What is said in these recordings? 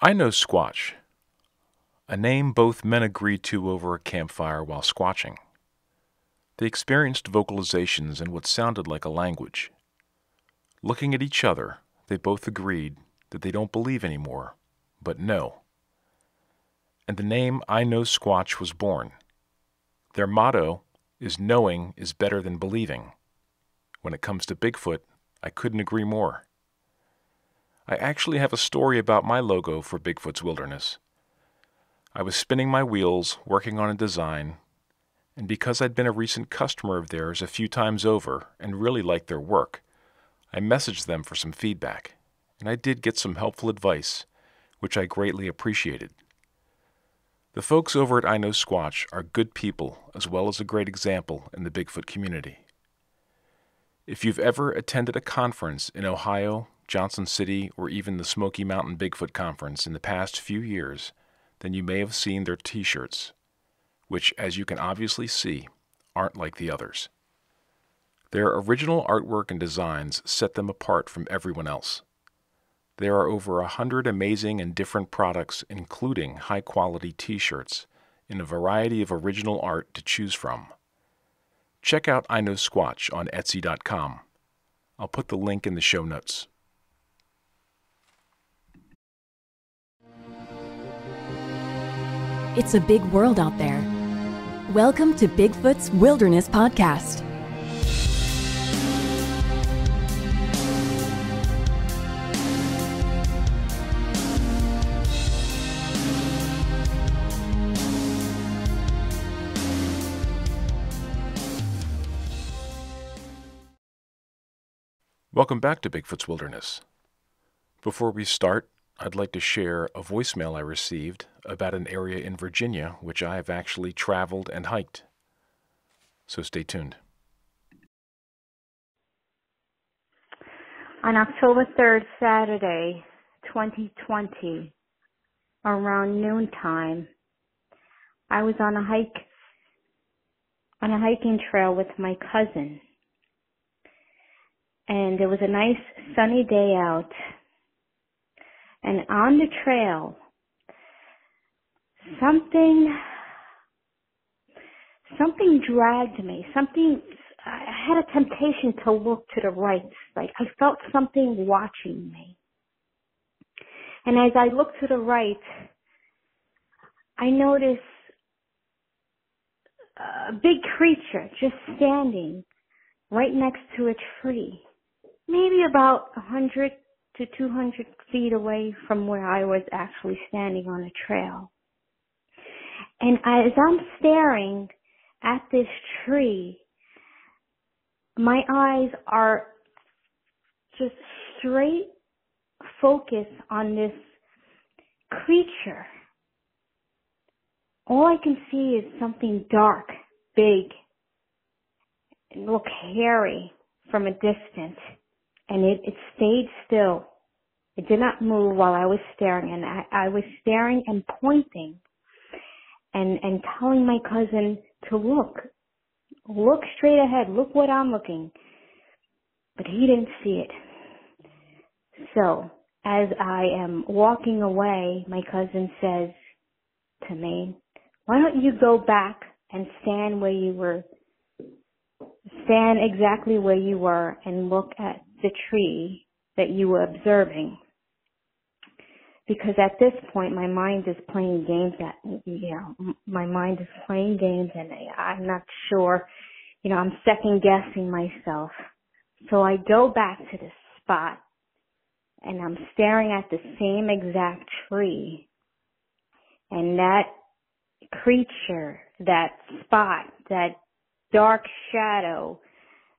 I know Squatch, a name both men agreed to over a campfire while squatching. They experienced vocalizations in what sounded like a language. Looking at each other, they both agreed that they don't believe anymore, but know. And the name I Know Squatch was born. Their motto is knowing is better than believing. When it comes to Bigfoot, I couldn't agree more. I actually have a story about my logo for Bigfoot's Wilderness. I was spinning my wheels, working on a design, and because I'd been a recent customer of theirs a few times over and really liked their work, I messaged them for some feedback, and I did get some helpful advice, which I greatly appreciated. The folks over at I Know Squatch are good people as well as a great example in the Bigfoot community. If you've ever attended a conference in Ohio, Johnson City, or even the Smoky Mountain Bigfoot Conference in the past few years, then you may have seen their t-shirts, which, as you can obviously see, aren't like the others. Their original artwork and designs set them apart from everyone else. There are over 100 amazing and different products, including high-quality t-shirts, in a variety of original art to choose from. Check out I Know Squatch on Etsy.com. I'll put the link in the show notes. It's a big world out there. Welcome to Bigfoot's Wilderness Podcast. Welcome back to Bigfoot's Wilderness. Before we start, I'd like to share a voicemail I received about an area in Virginia which I have actually traveled and hiked. So stay tuned. On October 3rd, Saturday, 2020, around noontime, I was on a hiking trail with my cousin. And it was a nice sunny day out. And on the trail, something dragged me. I had a temptation to look to the right. Like I felt something watching me. And as I looked to the right, I noticed a big creature just standing right next to a tree. Maybe about 100 to 200 feet away from where I was actually standing on a trail. And as I'm staring at this tree, my eyes are just straight focused on this creature. All I can see is something dark, big, and look hairy from a distance. And it stayed still. It did not move while I was staring. And I was staring and pointing and telling my cousin to look. Look straight ahead. Look what I'm looking. But he didn't see it. So as I am walking away, my cousin says to me, why don't you go back and stand exactly where you were and look at the tree that you were observing. Because at this point, my mind is playing games my mind is playing games and I'm not sure, I'm second guessing myself. So I go back to the spot and I'm staring at the same exact tree. And that creature, that spot, that dark shadow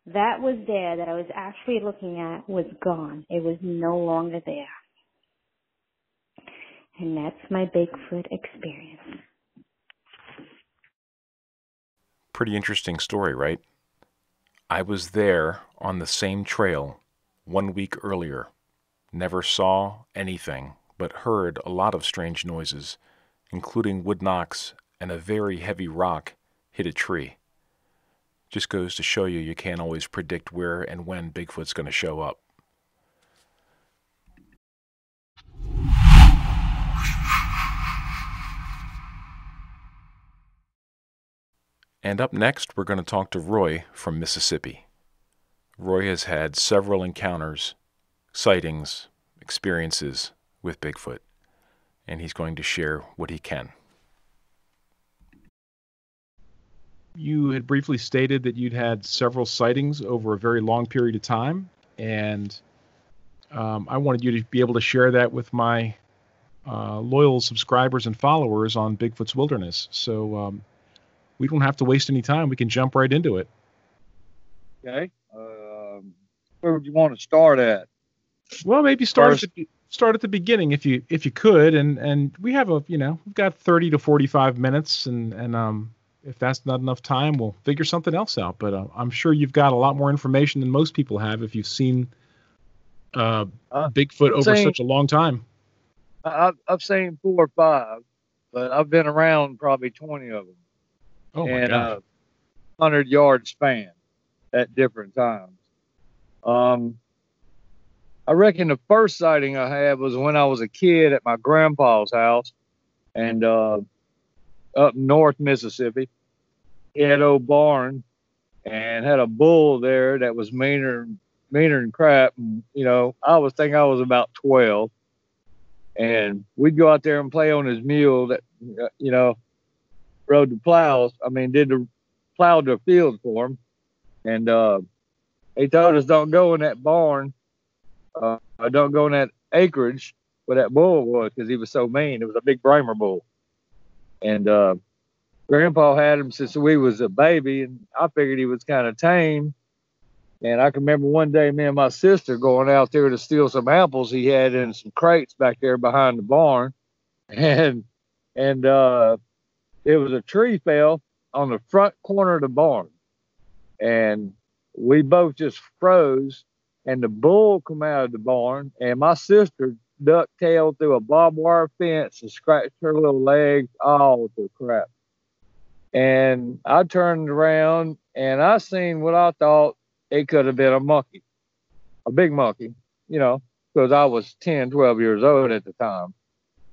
that was there, that I was actually looking at, was gone. It was no longer there. And that's my Bigfoot experience. Pretty interesting story, right? I was there on the same trail 1 week earlier. Never saw anything, but heard a lot of strange noises, including wood knocks and a very heavy rock hit a tree. Just goes to show you can't always predict where and when Bigfoot's going to show up. And up next, we're going to talk to Roy from Mississippi. Roy has had several encounters, sightings, experiences with Bigfoot, and he's going to share what he can. You had briefly stated that you'd had several sightings over a very long period of time, and I wanted you to be able to share that with my loyal subscribers and followers on Bigfoot's Wilderness. So we don't have to waste any time. We can jump right into it. Okay. Where would you want to start at? Well, maybe start at the beginning if you could, and we have we've got 30 to 45 minutes, and if that's not enough time, we'll figure something else out. But I'm sure you've got a lot more information than most people have if you've seen Bigfoot over such a long time. I've seen 4 or 5, but I've been around probably 20 of them. Oh my gosh. 100-yard span at different times. I reckon the first sighting I had was when I was a kid at my grandpa's house, and up north Mississippi. He had an old barn and had a bull there that was meaner than crap. And, I was thinking I was about 12. And we'd go out there and play on his mule that, rode the plows. Plowed the field for him. And he told us don't go in that barn. Don't go in that acreage where that bull was, because he was so mean. It was a big Bramer bull. And Grandpa had him since we was a baby, and I figured he was kind of tame. And I can remember one day me and my sister going out there to steal some apples he had in some crates back there behind the barn. And it was a tree fell on the front corner of the barn. And we both just froze, and the bull come out of the barn, and my sister ducktailed through a barbed wire fence and scratched her little legs all to crap. And I turned around and I seen what I thought it could have been a monkey, a big monkey, because I was 10, 12 years old at the time.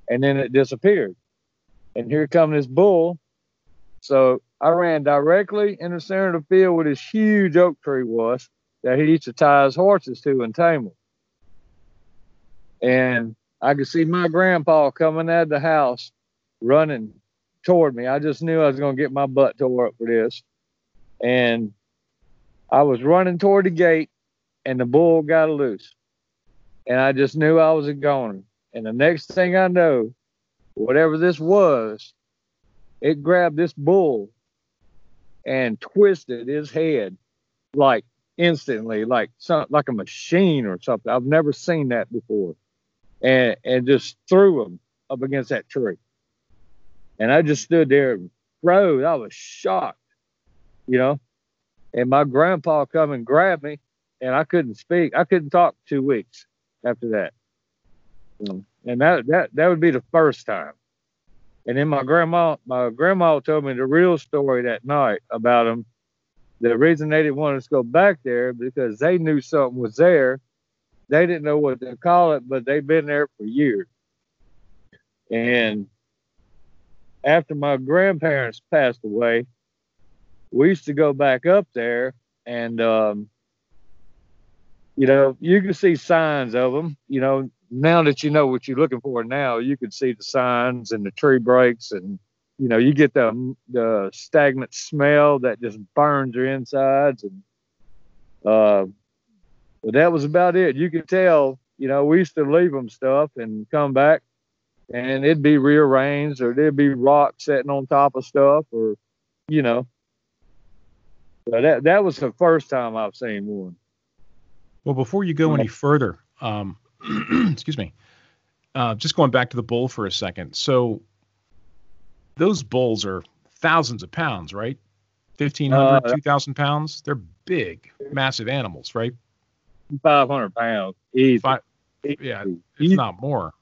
And then it disappeared. And here come this bull. So I ran directly in the center of the field where this huge oak tree was that he used to tie his horses to and tame them. And I could see my grandpa coming out of the house running toward me. I just knew I was going to get my butt tore up for this. And I was running toward the gate, and the bull got loose. And I just knew I was a goner. And the next thing I know, whatever this was, it grabbed this bull and twisted his head like instantly, like a machine or something. I've never seen that before. And just threw him up against that tree. And I just stood there and froze. I was shocked, And my grandpa come and grabbed me, and I couldn't speak. I couldn't talk 2 weeks after that. And that would be the first time. And then my grandma told me the real story that night about him. The reason they didn't want us to go back there because they knew something was there. They didn't know what to call it, but they've been there for years. And after my grandparents passed away, we used to go back up there, and you can see signs of them. Now that you know what you're looking for now, you can see the signs and the tree breaks, and you get the stagnant smell that just burns your insides. And but that was about it. You could tell, we used to leave them stuff and come back, and it'd be rearranged, or there'd be rocks sitting on top of stuff, or So that was the first time I've seen one. Well, before you go any further, excuse me, just going back to the bull for a second. So those bulls are thousands of pounds, right? 1,500, 2,000 pounds. They're big, massive animals, right? 500 pounds. Easy. Yeah, if not more.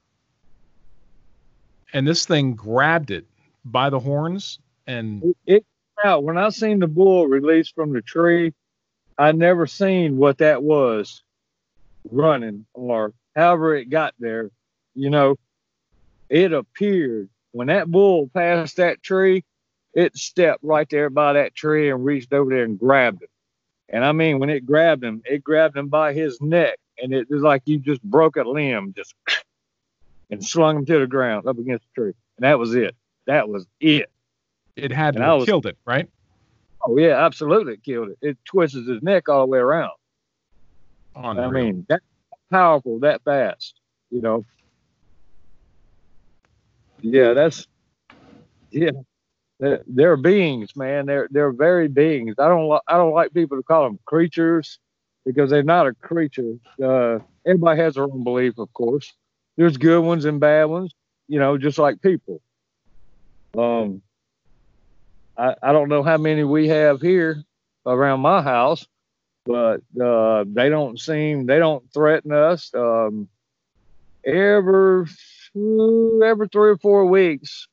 And this thing grabbed it by the horns, and when I seen the bull released from the tree, I never seen what that was running, or however it got there. It appeared when that bull passed that tree. it stepped right there by that tree and reached over there and grabbed him. And I mean, when it grabbed him by his neck, and it was like you just broke a limb, just and slung him to the ground up against the tree. And that was it. That was it. It had And to have killed it, right? Oh yeah, absolutely, it killed it. It twisted his neck all the way around. Unreal. I mean, that powerful, that fast, you know. Yeah, yeah. They're beings, man. They're very beings. I don't like people to call them creatures because they're not a creature. Everybody has their own belief, of course. There's good ones and bad ones, you know, just like people. I don't know how many we have here around my house, but they don't threaten us. Every 3 or 4 weeks,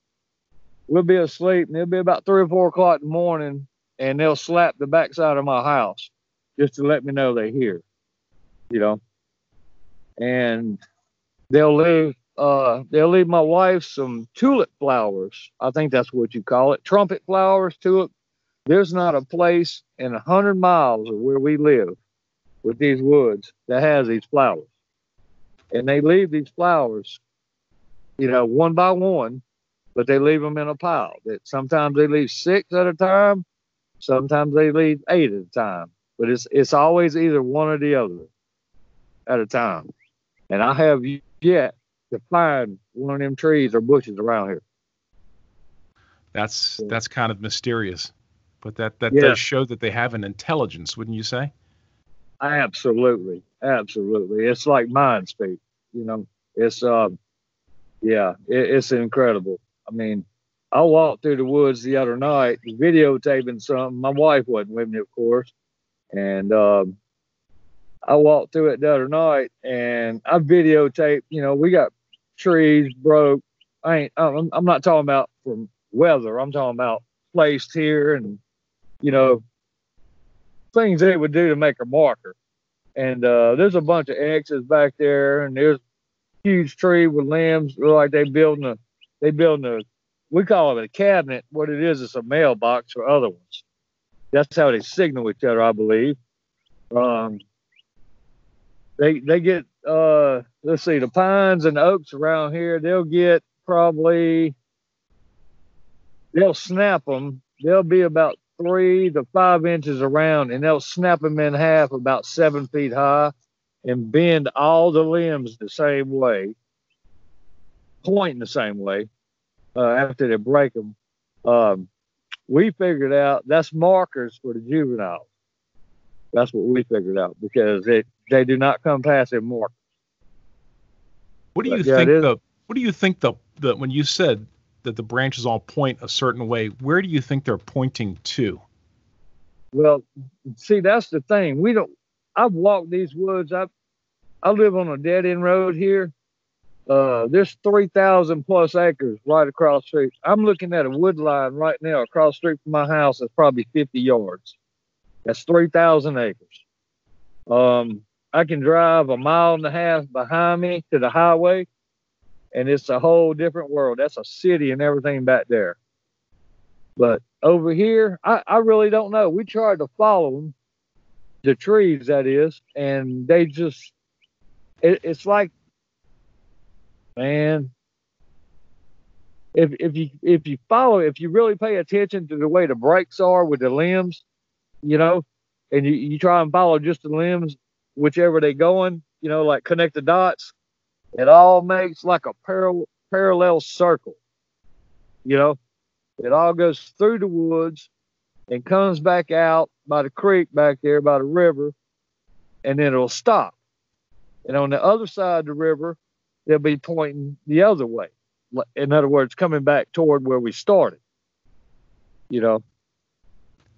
we'll be asleep and it'll be about 3 or 4 o'clock in the morning, and they'll slap the backside of my house just to let me know they're here, you know. And they'll leave my wife some tulip flowers. I think that's what you call it. Trumpet flowers, tulip. There's not a place in 100 miles of where we live with these woods that has these flowers. And they leave these flowers, you know, one by one, but they leave them in a pile. That sometimes they leave 6 at a time, sometimes they leave 8 at a time. But it's always either one or the other at a time. And I have yet to find one of them trees or bushes around here. That's kind of mysterious, but that Yeah. does show that they have an intelligence, wouldn't you say? Absolutely. It's like mind speak, you know. It's it's incredible. I mean, I walked through the woods the other night videotaping something. My wife wasn't with me, of course, and I walked through it the other night and I videotaped. You know, we got trees broke. I'm not talking about from weather. I'm talking about placed here and, you know, things they would do to make a marker. And there's a bunch of X's back there, and there's a huge tree with limbs. Look like they building a, we call it a cabinet. What it is a mailbox for other ones. That's how they signal each other, I believe. They get, let's see, the pines and the oaks around here, they'll snap them. They'll be about 3 to 5 inches around, and they'll snap them in half about 7 feet high and bend all the limbs the same way, pointing the same way after they break them. We figured out that's markers for the juveniles. That's what we figured out, because they do not come past their mark. What do you think when you said that the branches all point a certain way, where do you think they're pointing to? Well, see, that's the thing. I've walked these woods. I live on a dead end road here. There's 3,000 plus acres right across the street. I'm looking at a wood line right now across the street from my house. That's probably 50 yards. That's 3,000 acres. I can drive 1.5 miles behind me to the highway, and it's a whole different world. That's a city and everything back there. But over here, I really don't know. We tried to follow them, the trees, that is, and they just, it's like, man, if you really pay attention to the way the breaks are with the limbs, you know, and you try and follow just the limbs, whichever they going, you know, like connect the dots, it all makes like a parallel circle, you know. It all goes through the woods and comes back out by the creek back there by the river, and then it'll stop. And on the other side of the river, they'll be pointing the other way. In other words, coming back toward where we started, you know.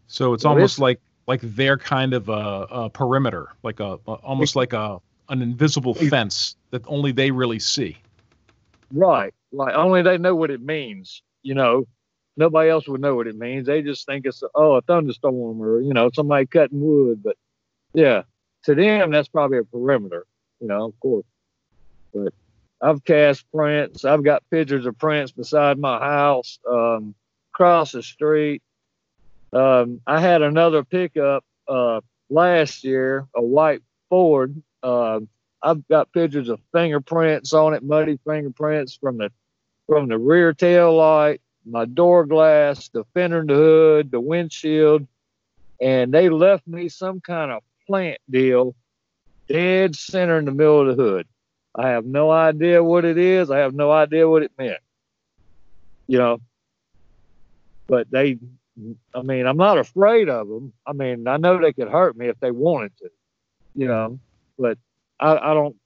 So it's almost like they're kind of a perimeter, like almost like an invisible fence that only they really see. Right. Like only they know what it means, you know. Nobody else would know what it means. They just think it's a thunderstorm or, you know, somebody cutting wood. But yeah, to them, that's probably a perimeter, you know, of course. But I've cast prints. I've got pictures of prints beside my house. across the street. I had another pickup last year, a white Ford. I've got pictures of fingerprints on it, muddy fingerprints from the rear tail light, my door glass, the fender in the hood, the windshield, and they left me some kind of plant deal dead center in the middle of the hood. I have no idea what it is. I have no idea what it meant. You know, but I'm not afraid of them. I mean, I know they could hurt me if they wanted to, you know, but I don't,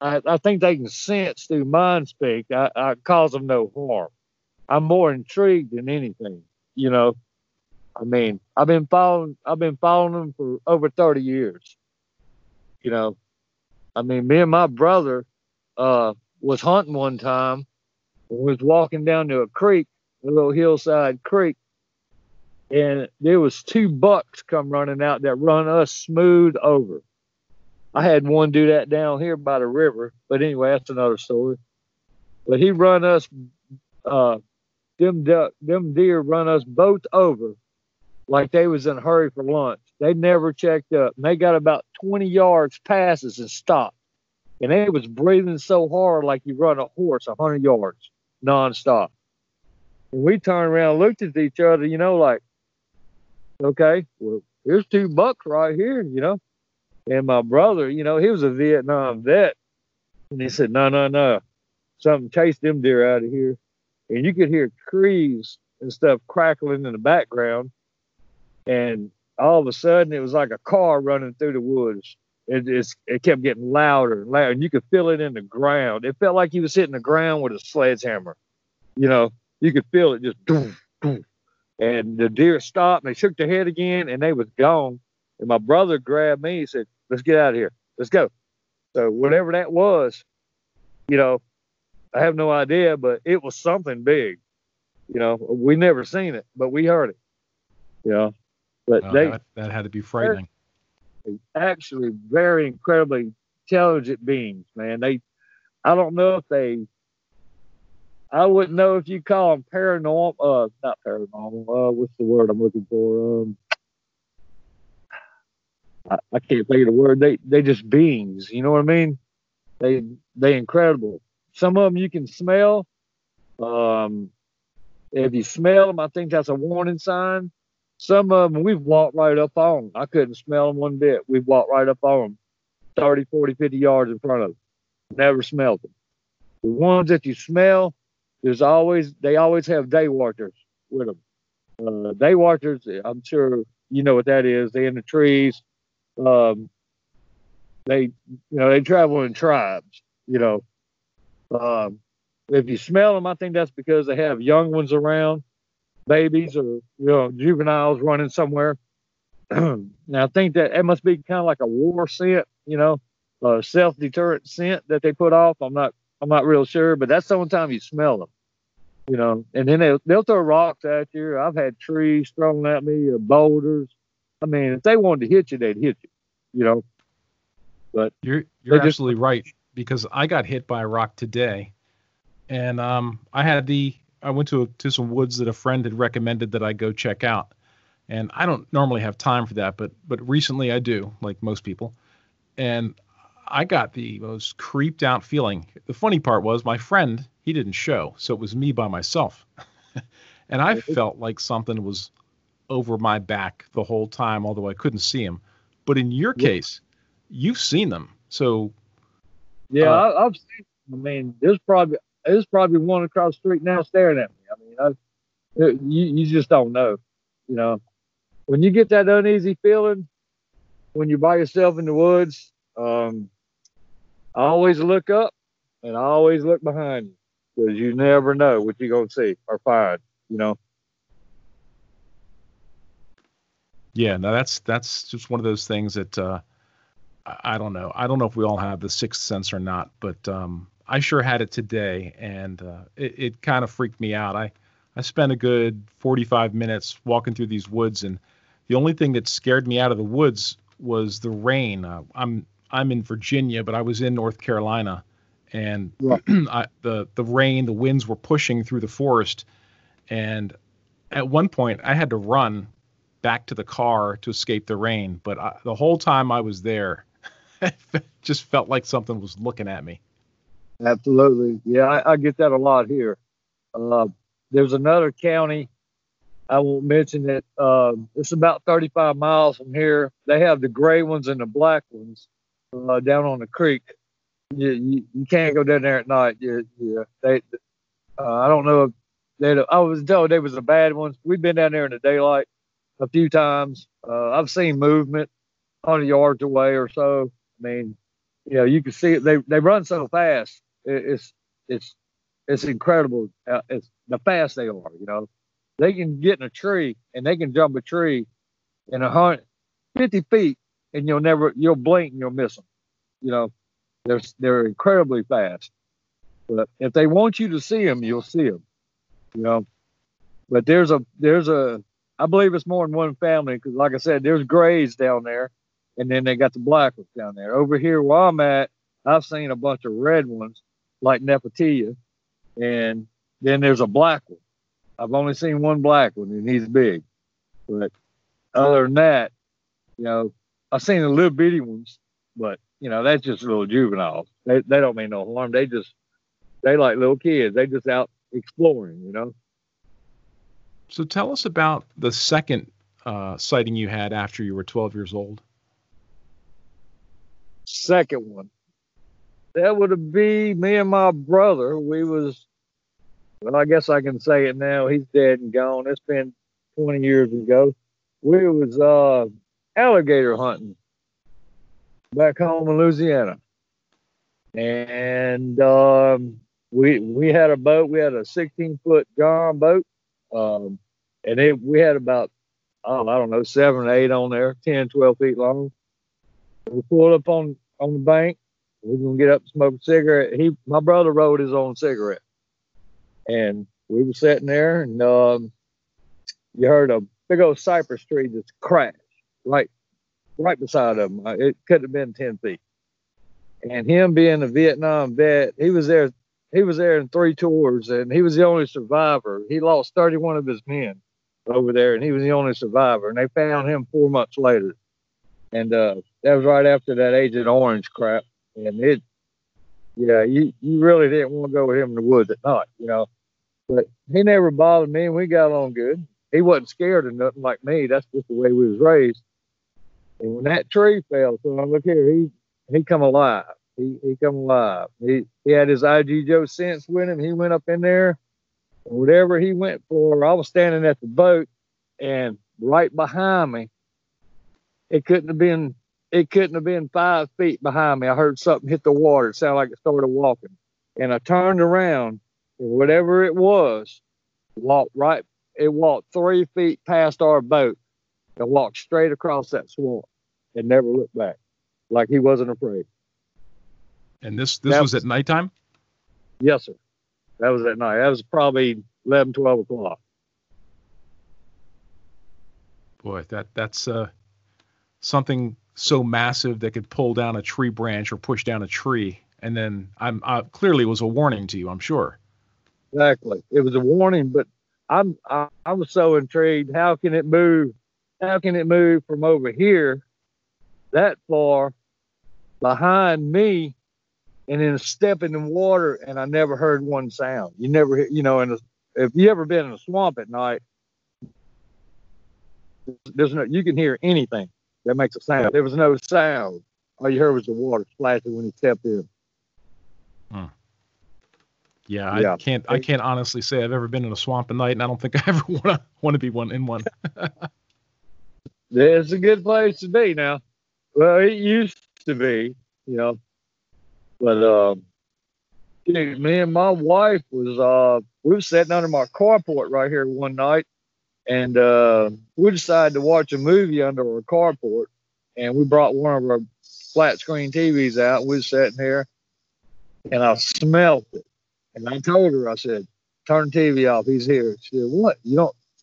I think they can sense through mind speak. I cause them no harm. I'm more intrigued than anything, you know. I mean, I've been following them for over 30 years, you know. I mean, me and my brother was hunting one time. We was walking down to a creek, a little hillside creek, and there was 2 bucks come running out that run us smooth over. I had one do that down here by the river, but anyway, that's another story. But he run us, them deer run us both over like they was in a hurry for lunch. They never checked up. And they got about 20 yards past us and stopped. And they was breathing so hard like you run a horse 100 yards nonstop. And we turned around, looked at each other, you know, like, okay, well, here's 2 bucks right here, you know. And my brother, you know, he was a Vietnam vet. And he said, no. Something chased them deer out of here. And you could hear trees and stuff crackling in the background. And all of a sudden, it was like a car running through the woods. It kept getting louder and louder. And you could feel it in the ground. It felt like he was hitting the ground with a sledgehammer. You know, you could feel it just doof, doof. And the deer stopped and they shook their head again and they was gone. And my brother grabbed me. He said, let's get out of here. Let's go. So whatever that was, you know, I have no idea, but it was something big. You know, we never seen it, but we heard it. You know, but that had to be frightening. Actually, very incredibly intelligent beings, man. I don't know if I wouldn't know if you call them paranormal, not paranormal. What's the word I'm looking for? I can't think of the word. They just beings. You know what I mean? They incredible. Some of them you can smell. If you smell them, I think that's a warning sign. Some of them we've walked right up on. I couldn't smell them one bit. We've walked right up on them 30, 40, 50 yards in front of them. Never smelled them. The ones that you smell, they always have day watchers with them. Day watchers, I'm sure you know what that is. They're in the trees. They travel in tribes, you know. If you smell them, I think that's because they have young ones around, babies or, you know, juveniles running somewhere. Now, I think that it must be kind of like a war scent, you know, a self-deterrent scent that they put off. I'm not real sure, but that's the only time you smell them, you know. And then they'll throw rocks at you. I've had trees thrown at me, boulders. I mean, if they wanted to hit you, they'd hit you, you know. But you're absolutely right, because I got hit by a rock today, and I went to some woods that a friend had recommended that I go check out, and I don't normally have time for that, but recently I do, like most people, and I got the most creeped out feeling. The funny part was my friend, he didn't show, so it was me by myself, and I felt like something was over my back the whole time, although I couldn't see him. But in your case, you've seen them, so yeah, I've seen. I mean, there's probably one across the street now staring at me. I mean, you just don't know, you know. When you get that uneasy feeling when you're by yourself in the woods, I always look up and I always look behind you, because you never know what you're gonna see or find, you know. Yeah, no, that's just one of those things that I don't know. I don't know if we all have the sixth sense or not, but I sure had it today, and it kind of freaked me out. I spent a good 45 minutes walking through these woods, and the only thing that scared me out of the woods was the rain. I'm in Virginia, but I was in North Carolina, and the rain, the winds were pushing through the forest, and At one point, I had to run back to the car to escape the rain, but the whole time I was there, it just felt like something was looking at me. Absolutely. Yeah, I get that a lot here. Uh, there's another county, I won't mention it. It's about 35 miles from here. They have the gray ones and the black ones down on the creek. You can't go down there at night. I don't know if I was told they was the bad ones. We've been down there in the daylight a few times. I've seen movement 100 yards away or so. I mean, you can see it. They run so fast. It's incredible. It's the fast they are. They can get in a tree and they can jump a tree in 150 feet, and you'll blink and you'll miss them. They're incredibly fast. But if they want you to see them, you'll see them. But there's I believe it's more than one family, because like I said, there's grays down there, and then they got the black ones down there. Over here where I'm at, I've seen a bunch of red ones like Nefertia, and then there's a black one. I've only seen one black one, and he's big. But other than that, I've seen the little bitty ones, but that's just little juveniles. They don't mean no harm. They like little kids. They just out exploring. So tell us about the second sighting you had after you were 12 years old. Second one, that would be me and my brother. Well, I guess I can say it now. He's dead and gone. It's been 20 years ago. We was alligator hunting back home in Louisiana, and we had a boat. We had a 16-foot John boat, and we had about, I don't know, 7 or 8 on there, 10, 12 feet long. We pulled up on the bank. We were gonna get up and smoke a cigarette. My brother rode his own cigarette, and we were sitting there, and you heard a big old cypress tree just crash right beside them. It couldn't have been 10 feet. And him being a Vietnam vet, he was there in 3 tours, and he was the only survivor. He lost 31 of his men over there, and he was the only survivor. And they found him 4 months later. And that was right after that Agent Orange crap. And you really didn't want to go with him in the woods at night, But he never bothered me, and we got along good. He wasn't scared of nothing like me. That's just the way we was raised. And when that tree fell, so I look here, he come alive. He come alive. He had his IG Joe sense with him. He went up in there, and whatever he went for, I was standing at the boat, and right behind me, it couldn't have been 5 feet behind me. I heard something hit the water. It sounded like it started walking. And I turned around, and whatever it was, it walked 3 feet past our boat and walked straight across that swamp and never looked back, like he wasn't afraid. And this was at nighttime? Yes, sir. That was at night. That was probably 11, 12 o'clock. Boy, that's something so massive that could pull down a tree branch or push down a tree. And then clearly it was a warning to you, I'm sure. Exactly. It was a warning, but I was so intrigued. How can it move? How can it move from over here that far behind me and then step in the water? And I never heard one sound. You never hear, if you ever been in a swamp at night, you can hear anything that makes a sound. There was no sound. All you heard was the water splashing when he stepped in. Yeah, I can't honestly say I've ever been in a swamp at night, and I don't think I ever want to be in one. It's a good place to be now. Well, it used to be, But me and my wife we were sitting under my carport right here one night, and we decided to watch a movie under our carport, and we brought one of our flat screen TVs out. We were sitting here, and I smelled it. And I told her, I said, turn the TV off. He's here. She said, what?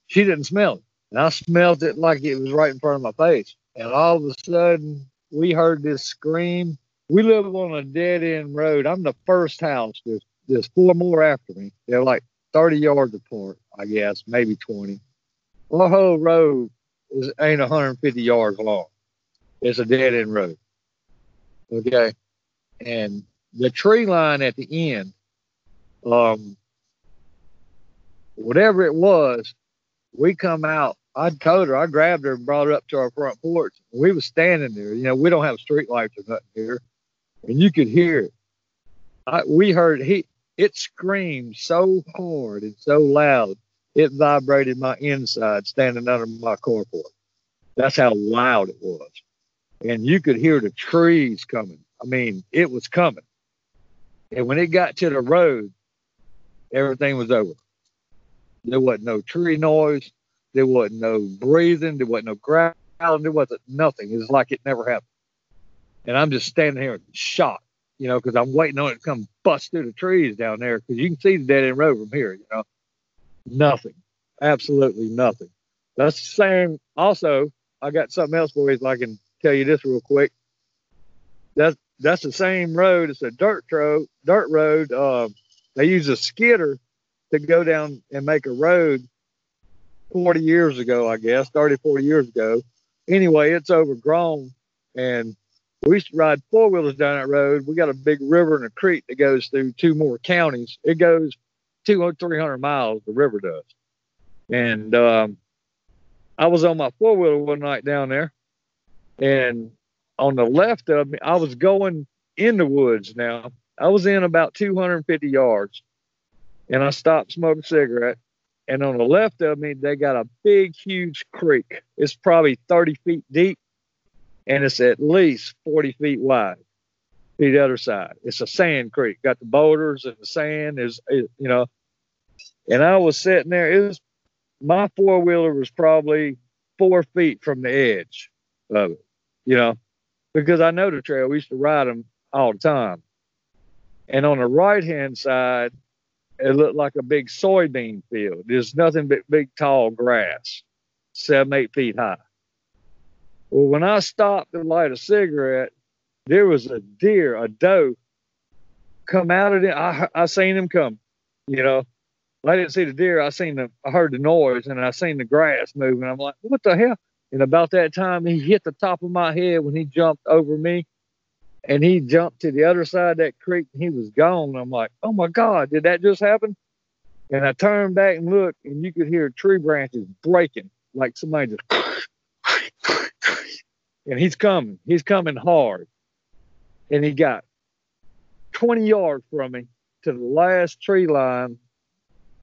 She didn't smell it. And I smelled it like it was right in front of my face. And all of a sudden, we heard this scream. We live on a dead end road. I'm the first house. There's 4 more after me. They're like 30 yards apart, I guess, maybe 20. Our whole road ain't 150 yards long. It's a dead end road. Okay. And the tree line at the end, whatever it was, we come out. I told her, I grabbed her and brought her up to our front porch. We was standing there. You know, we don't have street lights or nothing here. And you could hear it. We heard it screamed so hard and so loud, it vibrated my inside standing under my carport. That's how loud it was. And you could hear the trees coming. I mean, it was coming. And when it got to the road, everything was over. There wasn't no tree noise. There wasn't no breathing. There wasn't no growling. There wasn't nothing. It was like it never happened. And I'm just standing here in shock, you know, because I'm waiting on it to come bust through the trees down there, because you can see the dead end road from here, you know. Nothing. Absolutely nothing. That's the same. Also, I got something else for you, if I can tell you this real quick. That's the same road. It's a dirt road. They use a skidder to go down and make a road 40 years ago, I guess, 30, 40 years ago. Anyway, it's overgrown, and we used to ride four-wheelers down that road. We got a big river and a creek that goes through 2 more counties. It goes 200, 300 miles, the river does. And I was on my four-wheeler one night down there, and on the left of me, I was going in the woods now. I was in about 250 yards, and I stopped, smoked a cigarette. And on the left of me, they got a big, huge creek. It's probably 30 feet deep, and it's at least 40 feet wide. To the other side, it's a sand creek. Got the boulders and the sand. You know. And I was sitting there. My four-wheeler was probably 4 feet from the edge of it, you know, because I know the trail. We used to ride them all the time. And on the right-hand side, it looked like a big soybean field. There's nothing but big, tall grass, 7, 8 feet high. Well, when I stopped to light a cigarette, there was a doe, come out of it. I seen him come, you know. I didn't see the deer. I heard the noise, and I seen the grass moving. I'm like, what the hell? And about that time, he hit the top of my head when he jumped over me, and he jumped to the other side of that creek, and he was gone. I'm like, oh my God, did that just happen? And I turned back and looked, and you could hear tree branches breaking, like somebody just, and he's coming hard. And he got 20 yards from me to the last tree line.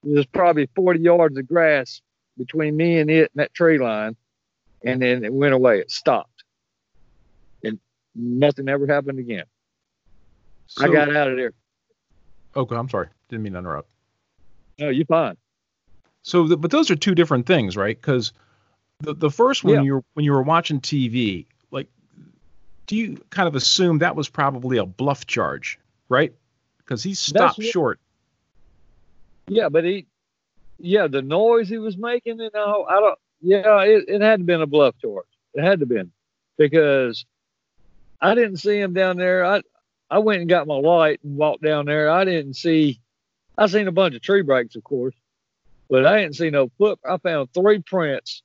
There's probably 40 yards of grass between me and it and that tree line. And then it went away. It stopped. And nothing ever happened again. So, I got out of there. Okay, I'm sorry. Didn't mean to interrupt. No, you're fine. So, but those are two different things, right? Because the first one, when you were watching TV, like, do you kind of assume that was probably a bluff charge, right? Because he stopped short. Yeah, but the noise he was making, it had to been a bluff charge. It had to been, because I didn't see him down there. I went and got my light and walked down there. I seen a bunch of tree breaks, of course, but I didn't see no foot. I found 3 prints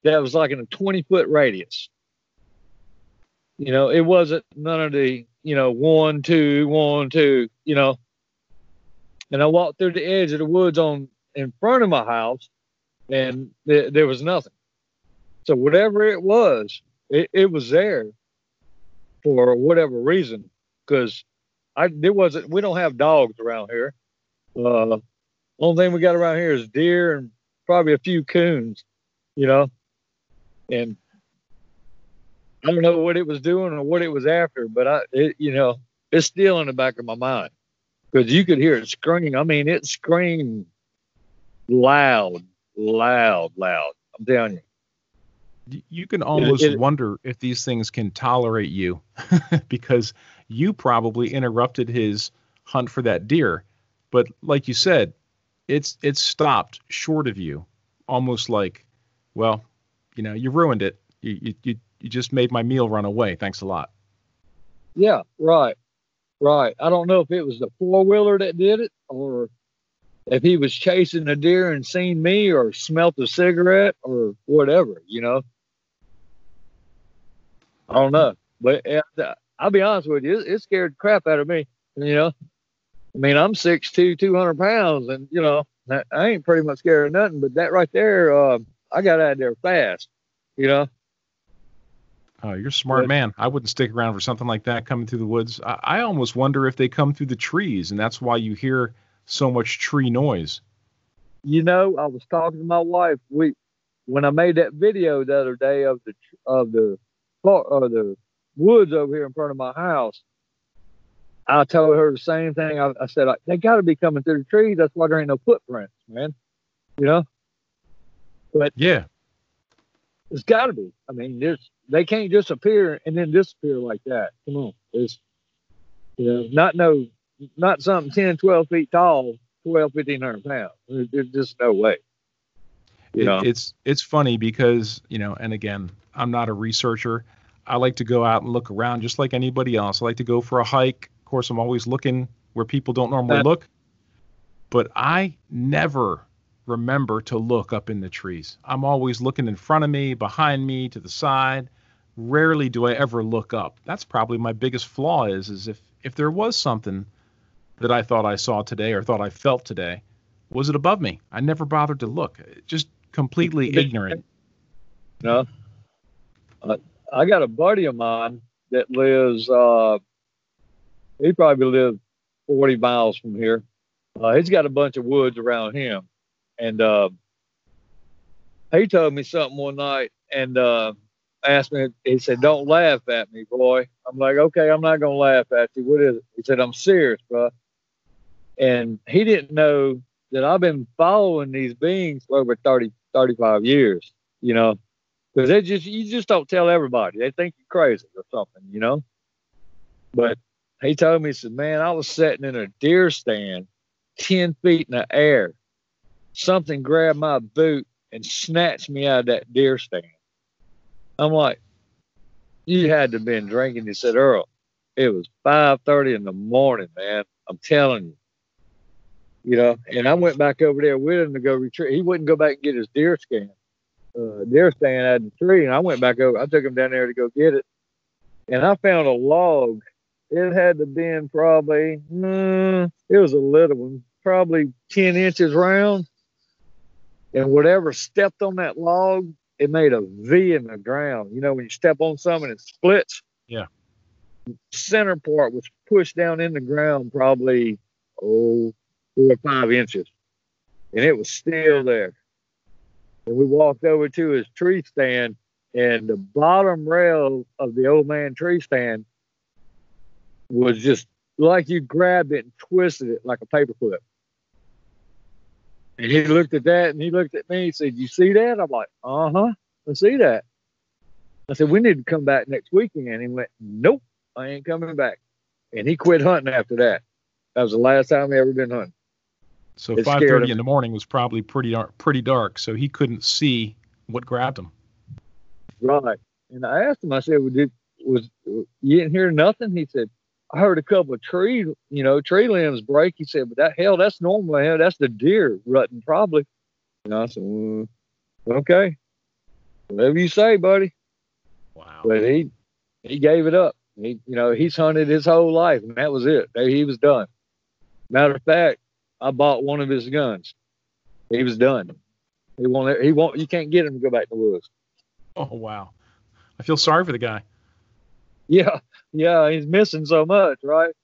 that was like in a 20-foot radius. You know, it wasn't none of the, 1, 2, 1, 2, And I walked through the edge of the woods in front of my house, and there was nothing. So whatever it was was there for whatever reason. Because we don't have dogs around here. Only thing we got around here is deer and probably a few coons, And I don't know what it was doing or what it was after, but it's still in the back of my mind. Because you could hear it scream. I mean, it screamed loud. I'm telling you. You can almost wonder if these things can tolerate you because you probably interrupted his hunt for that deer. But like you said, it's stopped short of you, almost like, well, you ruined it. You just made my meal run away. Thanks a lot. Yeah, right. I don't know if it was the four-wheeler that did it, or if he was chasing a deer and seen me or smelt a cigarette or whatever, I don't know. But I'll be honest with you, it scared the crap out of me. I mean, I'm 6'2", 200 pounds, and I ain't pretty much scared of nothing. But that right there, I got out of there fast. Oh, you're a smart man. I wouldn't stick around for something like that coming through the woods. I almost wonder if they come through the trees, and that's why you hear so much tree noise. I was talking to my wife. When I made that video the other day of the woods over here in front of my house, I told her the same thing. I said, they got to be coming through the trees. That's why there ain't no footprints, man. But yeah, it's got to be. I mean, they can't just appear and then disappear like that. Come on, it's not something 10, 12 feet tall, 1,500 pounds. There's just no way. It's funny because and again, I'm not a researcher. I like to go out and look around just like anybody else. I like to go for a hike. Of course, I'm always looking where people don't normally look, but I never remember to look up in the trees. I'm always looking in front of me, behind me, to the side. Rarely do I ever look up. That's probably my biggest flaw is if there was something that I thought I saw today or thought I felt today, was it above me? I never bothered to look. Just completely ignorant. I got a buddy of mine that lives, he probably lives 40 miles from here. He's got a bunch of woods around him. And he told me something one night and asked me, he said, "Don't laugh at me, boy." I'm like, "Okay, I'm not going to laugh at you. What is it?" He said, "I'm serious, bro." And he didn't know that I've been following these beings for over 30, 35 years, because you just don't tell everybody. They think you're crazy or something, But he told me, he said, "Man, I was sitting in a deer stand 10 feet in the air. Something grabbed my boot and snatched me out of that deer stand." I'm like, "You had to have been drinking." He said, "Earl, it was 5:30 in the morning, man. I'm telling you." And I went back over there with him to go retrieve. He wouldn't go back and get his deer stand out of the tree. And I went back over. I took him down there to go get it. And I found a log. It had to have been probably, it was a little one, probably 10 inches round. And whatever stepped on that log, it made a V in the ground. When you step on something, it splits. Yeah. Center part was pushed down in the ground probably, 4 or 5 inches. And it was still there. And we walked over to his tree stand, and the bottom rail of the old man tree stand was just like you grabbed it and twisted it like a paperclip. And he looked at that and he looked at me. He said, "You see that?" I'm like, "Uh-huh, I see that." I said, "We need to come back next weekend." And he went, "Nope, I ain't coming back." And he quit hunting after that. That was the last time he ever been hunting. So 5:30 in the morning was probably pretty dark, so he couldn't see what grabbed him. Right. And I asked him, I said, "You didn't hear nothing?" He said, "I heard a couple of tree limbs break." He said, "But that's normal. Hell, that's the deer rutting probably." And I said, "Okay, whatever you say, buddy." Wow. But he gave it up. He's hunted his whole life, and that was it. He was done. Matter of fact, I bought one of his guns. He was done. He won't. You can't get him to go back to the woods. Oh, wow. I feel sorry for the guy. Yeah, he's missing so much, right?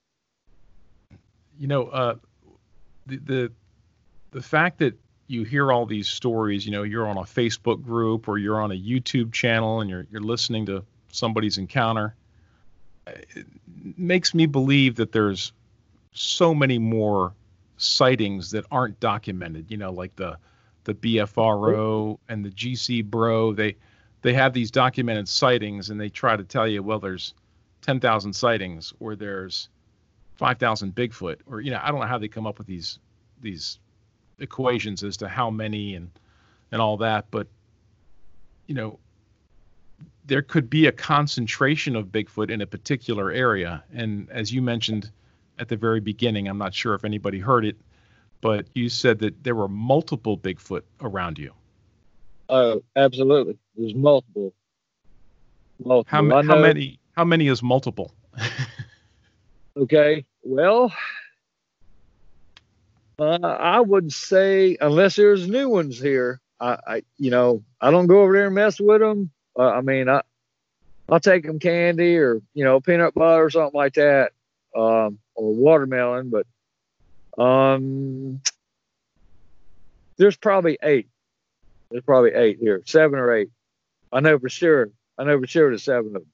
The fact that you hear all these stories, you're on a Facebook group or you're on a YouTube channel and you're listening to somebody's encounter, it makes me believe that there's so many more sightings that aren't documented, like the BFRO and the GC Bro. They have these documented sightings and they try to tell you, well, there's 10,000 sightings or there's 5,000 Bigfoot, or I don't know how they come up with these equations as to how many and all that, but there could be a concentration of Bigfoot in a particular area. And as you mentioned at the very beginning, I'm not sure if anybody heard it, but you said that there were multiple Bigfoot around you. Oh, absolutely. There's multiple. Multiple. I How know. many? How many is multiple? Okay. Well, I would say unless there's new ones here, I don't go over there and mess with them. I mean, I'll take them candy or peanut butter or something like that, or watermelon. But there's probably eight. There's probably eight here, 7 or 8. I know for sure. I know for sure there's 7 of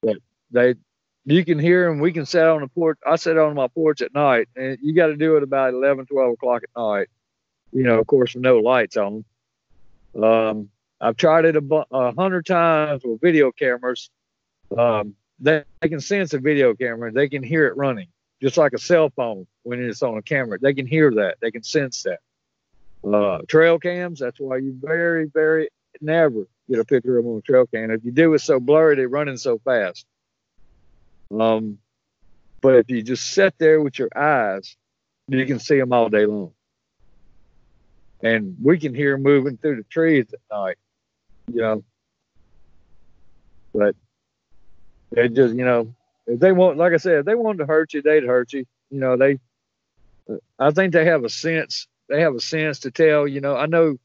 them. But you can hear them. We can sit on the porch. I sit on my porch at night, and you got to do it about 11, 12 o'clock at night. Of course, with no lights on. I've tried it 100 times with video cameras. They can sense a video camera. They can hear it running, just like a cell phone when it's on a camera. They can hear that. They can sense that. Trail cams, that's why you very, very never get a picture of them on a trail cam. If you do, it's so blurry, they're running so fast. But if you just sit there with your eyes, you can see them all day long. And we can hear them moving through the trees at night, But they just, if they want, like I said, if they wanted to hurt you, they'd hurt you. I think they have a sense. They have a sense to tell, I know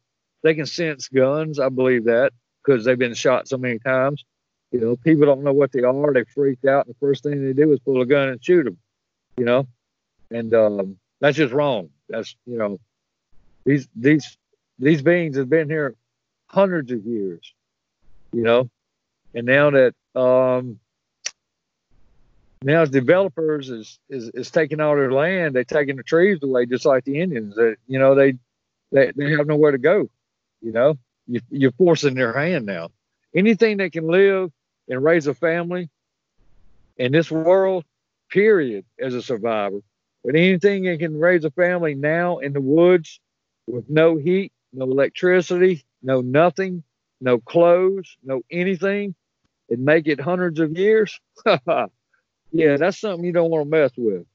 they can sense guns. I believe that because they've been shot so many times. People don't know what they are. They freak out. And the first thing they do is pull a gun and shoot them, and that's just wrong. That's, these beings have been here hundreds of years, and now that, now developers is taking all their land, they're taking the trees away, just like the Indians. They have nowhere to go. You're forcing their hand now. Anything that can live and raise a family in this world, period, as a survivor. But anything that can raise a family now in the woods with no heat, no electricity, no nothing, no clothes, no anything, and make it hundreds of years. Yeah, that's something you don't want to mess with,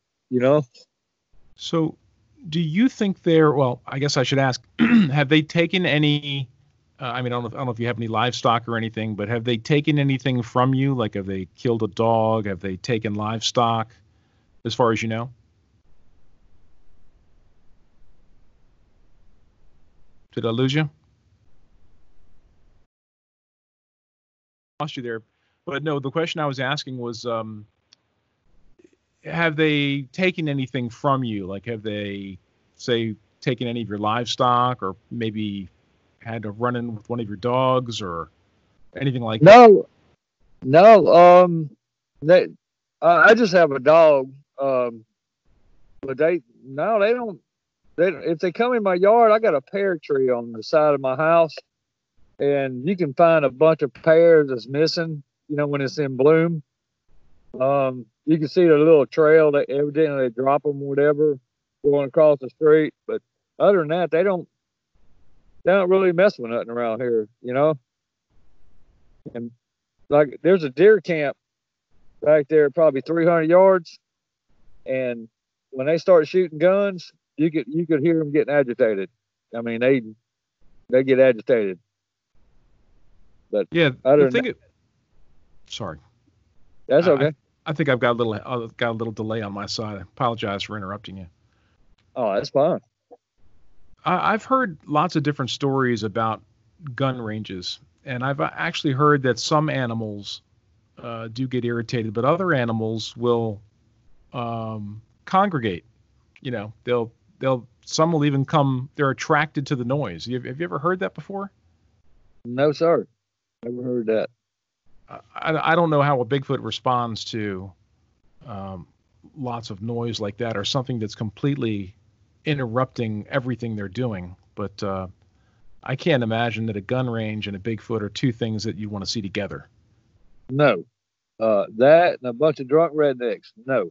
So, do you think well, I guess I should ask, have they taken any, I mean, I don't know if you have any livestock or anything, but have they taken anything from you? Like, have they killed a dog? Have they taken livestock, as far as you know? Did I lose you? Lost you there. But no, the question I was asking was, have they taken anything from you? Like, have they, say, taken any of your livestock, or maybe had a run-in with one of your dogs, or anything like that? No. I just have a dog. But they don't. If they come in my yard, I got a pear tree on the side of my house, and you can find a bunch of pears that's missing. When it's in bloom. You can see the little trail that evidently they drop them, whatever, going across the street. But other than that, they don't really mess with nothing around here, And like, there's a deer camp back there, probably 300 yards. And when they start shooting guns, you could hear them getting agitated. I mean, they get agitated. But Yeah, sorry. That's okay. I think I've got a little delay on my side. I apologize for interrupting you. Oh, that's fine. I've heard lots of different stories about gun ranges, and I've actually heard that some animals do get irritated, but other animals will congregate. Some will even come. They're attracted to the noise. Have you ever heard that before? No, sir. Never heard that. I don't know how a Bigfoot responds to lots of noise like that, or something that's completely interrupting everything they're doing. But I can't imagine that a gun range and a Bigfoot are two things that you want to see together. No. That and a bunch of drunk rednecks. No.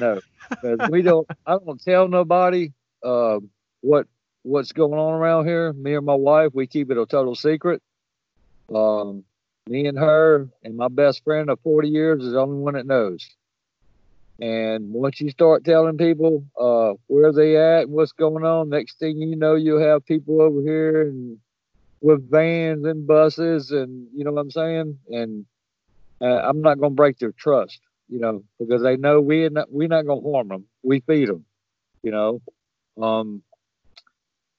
No. Because I don't tell nobody what's going on around here. Me and my wife, we keep it a total secret. Me and her and my best friend of 40 years is the only one that knows. And once you start telling people where they at and what's going on, next thing you know, you'll have people over here and with vans and buses, and you know what I'm saying. And I'm not gonna break their trust, because they know we're not gonna harm them. We feed them, you know. Um,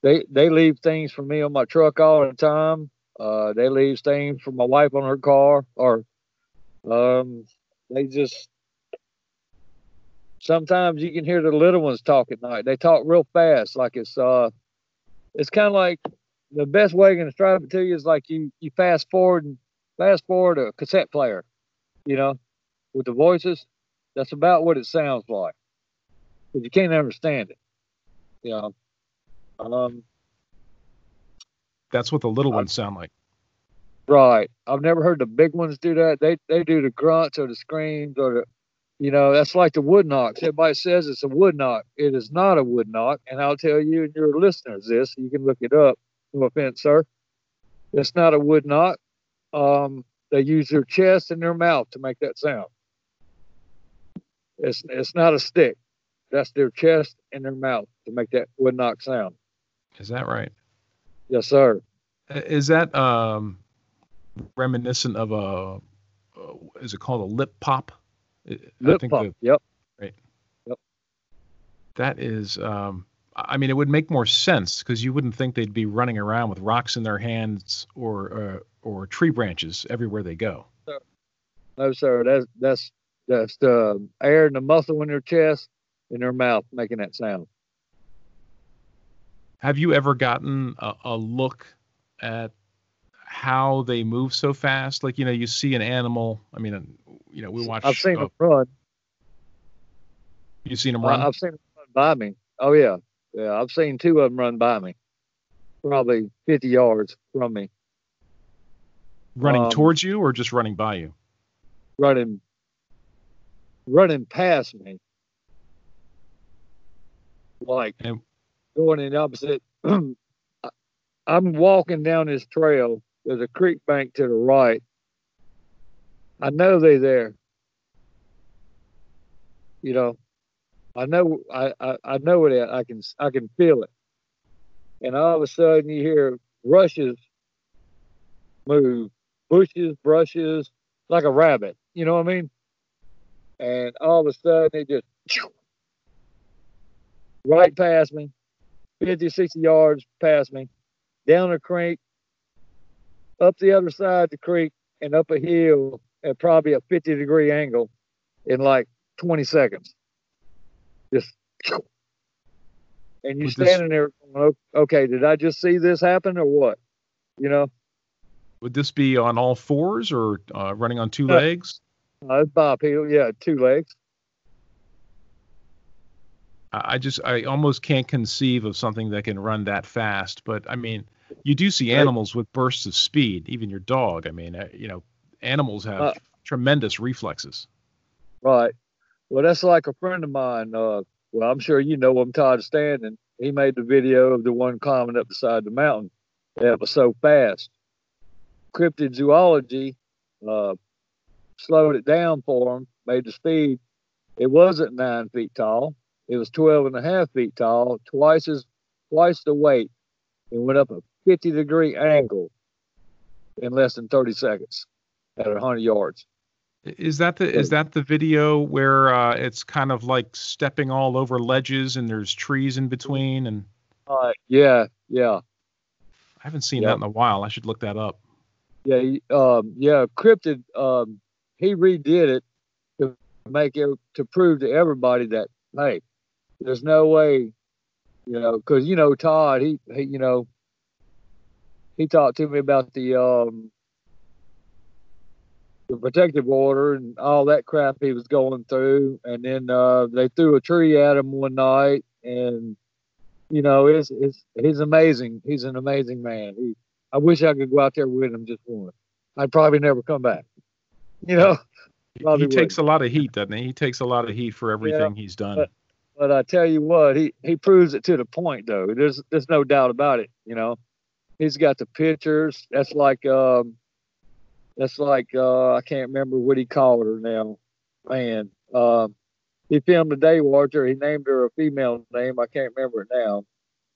they leave things for me on my truck all the time. They leave things for my wife on her car, or they just sometimes you can hear the little ones talk at night. They talk real fast, like it's kind of like the best way I can describe it to you is like you fast forward a cassette player, with the voices. That's about what it sounds like, but you can't understand it. You know, um, That's what the little ones sound like. right. I've never heard the big ones do that. They do the grunts or the screams or that's like the wood knocks. Everybody says it's a wood knock. It is not a wood knock, and I'll tell you and your listeners this. You can look it up. No offense, sir. It's not a wood knock. They use their chest and their mouth to make that sound. It's not a stick. That's their chest and their mouth to make that wood knock sound. Is that right? Yes, sir. Is that reminiscent of is it called a lip pop? Lip pop. Yep. Right. Yep. That is, I mean, it would make more sense because you wouldn't think they'd be running around with rocks in their hands or tree branches everywhere they go. No, sir. That's the air and the muscle in their chest and their mouth making that sound. Have you ever gotten a look at how they move so fast? Like, you see an animal. I mean, we watch. I've seen them run. You've seen them run? I've seen them run by me. Oh, yeah. Yeah, I've seen two of them run by me, probably 50 yards from me. Running towards you or just running by you? Running past me. Like going in the opposite. I'm walking down this trail. There's a creek bank to the right. I know they're there. I know it. I can feel it. And all of a sudden you hear rushes move, bushes, brushes, like a rabbit. You know what I mean? And all of a sudden they just right past me, 50, 60 yards past me, down a creek, up the other side of the creek, and up a hill at probably a 50-degree angle in like 20 seconds. Just, and you're standing there going, okay, did I just see this happen or what? Would this be on all fours or running on two legs? It's bipedal, yeah, 2 legs. I almost can't conceive of something that can run that fast. But I mean, you do see animals with bursts of speed. Even your dog. I mean, animals have tremendous reflexes. Right. Well, that's like a friend of mine. Well, I'm sure you know him, Todd Standing. He made the video of the one climbing up the side of the mountain. That was so fast. Cryptid zoology slowed it down for him, made the speed. It wasn't 9 feet tall. It was 12.5 feet tall, twice the weight, and went up a 50-degree angle in less than 30 seconds at 100 yards. Is that the video where it's kind of like stepping all over ledges and there's trees in between? And yeah. I haven't seen that in a while. I should look that up. Yeah, Cryptid. He redid it to prove to everybody that, hey, there's no way, because Todd, he talked to me about the protective order and all that crap he was going through, and then they threw a tree at him one night, and he's amazing. He's an amazing man. I wish I could go out there with him just once. I'd probably never come back. He takes a lot of heat, doesn't he? He takes a lot of heat for everything he's done. But I tell you what, he proves it to the point, though. There's no doubt about it. He's got the pictures. That's like I can't remember what he called her now. Man, he filmed a day watcher. He named her a female name. I can't remember it now.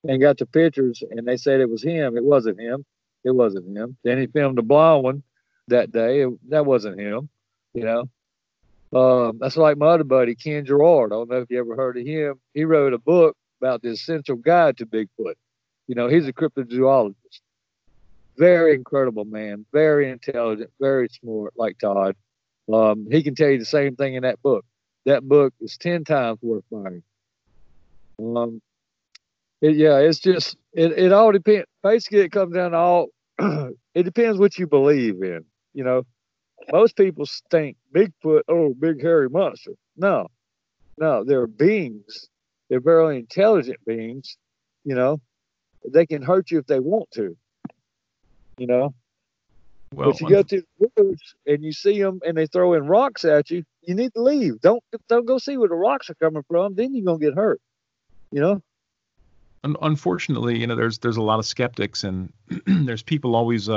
And got the pictures, and they said it was him. It wasn't him. It wasn't him. Then he filmed a blonde one that day. That wasn't him. You know. That's like my other buddy, Ken Gerard. I don't know if you ever heard of him. He wrote a book about the essential guide to Bigfoot. You know, he's a cryptozoologist. Very incredible man. Very intelligent. Very smart, like Todd. He can tell you the same thing in that book. That book is 10 times worth buying. It's just it all depends. Basically, it comes down to all. It depends what you believe in. You know, most people think Bigfoot, oh, big hairy monster. No, they're beings. They're very intelligent beings. You know, they can hurt you if they want to. You know, Well, but you go to the woods and you see them and they throw in rocks at you. You need to leave. Don't go see where the rocks are coming from. Then you're gonna get hurt. You know. unfortunately, you know, there's a lot of skeptics, and there's people always.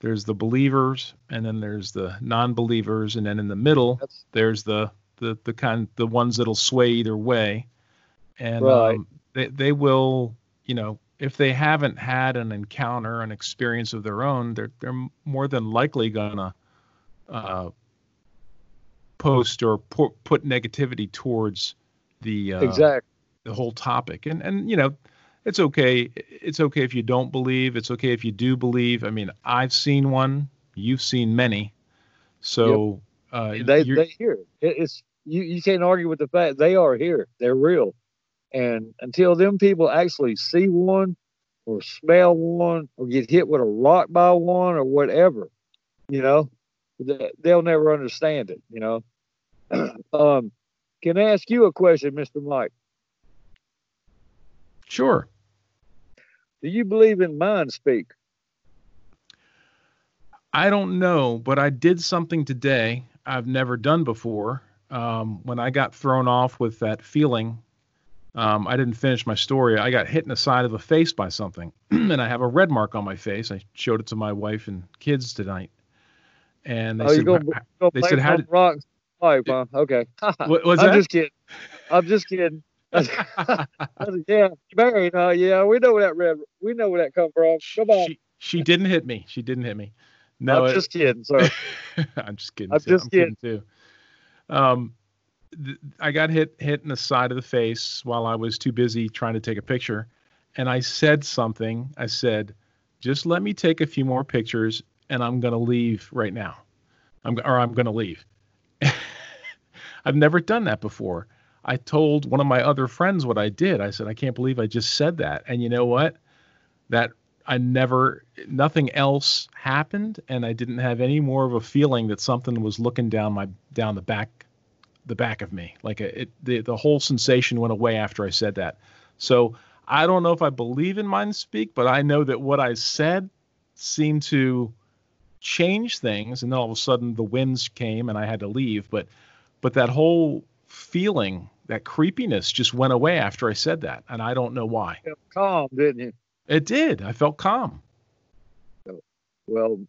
There's the believers, and then there's the non-believers, and then in the middle, there's the ones that'll sway either way, and Right. They will, you know, if they haven't had an encounter, an experience of their own, they're more than likely gonna post or put negativity towards Exactly. the whole topic, and you know, it's okay. It's okay if you don't believe. It's okay if you do believe. I mean, I've seen one. You've seen many. So They hear it. It's you can't argue with the fact they are here. They're real. And until them people actually see one or smell one or get hit with a rock by one or whatever, you know, they'll never understand it, you know. Can I ask you a question, Mr. Mike? Sure. Do you believe in mind speak? I don't know, but I did something today I've never done before. When I got thrown off with that feeling, I didn't finish my story. I got hit in the side of the face by something, and I have a red mark on my face. I showed it to my wife and kids tonight, and they Oh, said, you're gonna they blame said, it how on did? rocks? Life, huh? Okay. What was I'm that? just kidding. I'm just kidding. I said, yeah, married, huh? Yeah, we know where that we know where that come from. Come on. She didn't hit me. She didn't hit me. No, I'm just kidding, sir. I'm just kidding I'm too. just I'm kidding. kidding too. Um, I got hit in the side of the face while I was too busy trying to take a picture, and I said something. I said, "Just let me take a few more pictures, and I'm gonna leave right now. I'm gonna leave." I've never done that before. I told one of my other friends what I did. I said, "I can't believe I just said that." And you know what? That nothing else happened, and I didn't have any more of a feeling that something was looking down the back of me. Like the whole sensation went away after I said that. So I don't know if I believe in mind speak, but I know that what I said seemed to change things, and then all of a sudden the winds came and I had to leave. But that whole feeling, that creepiness, just went away after I said that, and I don't know why. Calm, didn't you? It did. I felt calm. Well,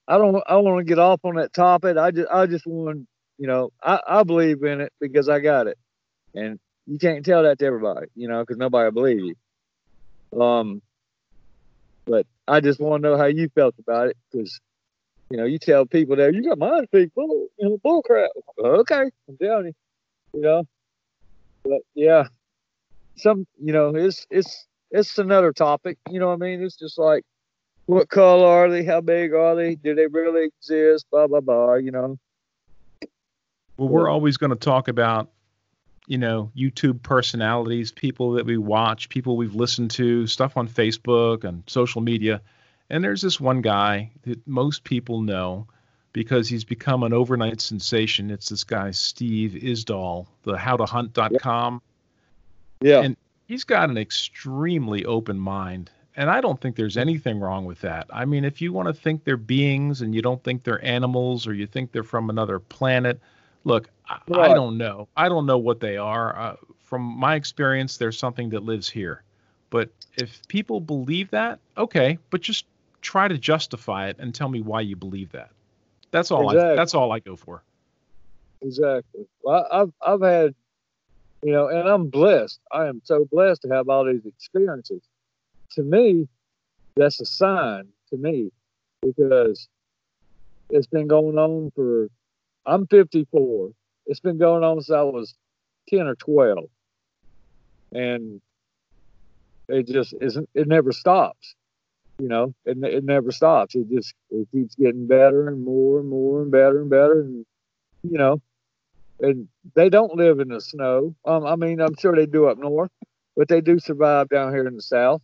I don't want to get off on that topic. I just want, you know, I believe in it because I got it, and you can't tell that to everybody, you know, because nobody will believe you. But I just want to know how you felt about it, because you know, you tell people that you got mind speak, bull, you know, bull crap. Okay, I'm telling you, you know. But yeah, you know, it's another topic. You know what I mean? It's just like, what color are they? How big are they? Do they really exist? Blah blah blah. You know. Well, we're always going to talk about, you know, YouTube personalities, people that we watch, people we've listened to, stuff on Facebook and social media. And there's this one guy that most people know because he's become an overnight sensation. It's this guy, Steve Isdall, the howtohunt.com. Yeah. And he's got an extremely open mind. And I don't think there's anything wrong with that. I mean, if you want to think they're beings and you don't think they're animals or you think they're from another planet, look, I don't know. I don't know what they are. From my experience, there's something that lives here. But if people believe that, okay, but just try to justify it and tell me why you believe that. That's all. Exactly. That's all I go for. Exactly. Well, I've had, and I'm blessed. I am so blessed to have all these experiences. To me, that's a sign to me because it's been going on for. I'm 54. It's been going on since I was 10 or 12, and it just isn't. It never stops. It never stops. It keeps getting better and more and more and better and better, and you know, and they don't live in the snow. I mean, I'm sure they do up north, but they do survive down here in the south.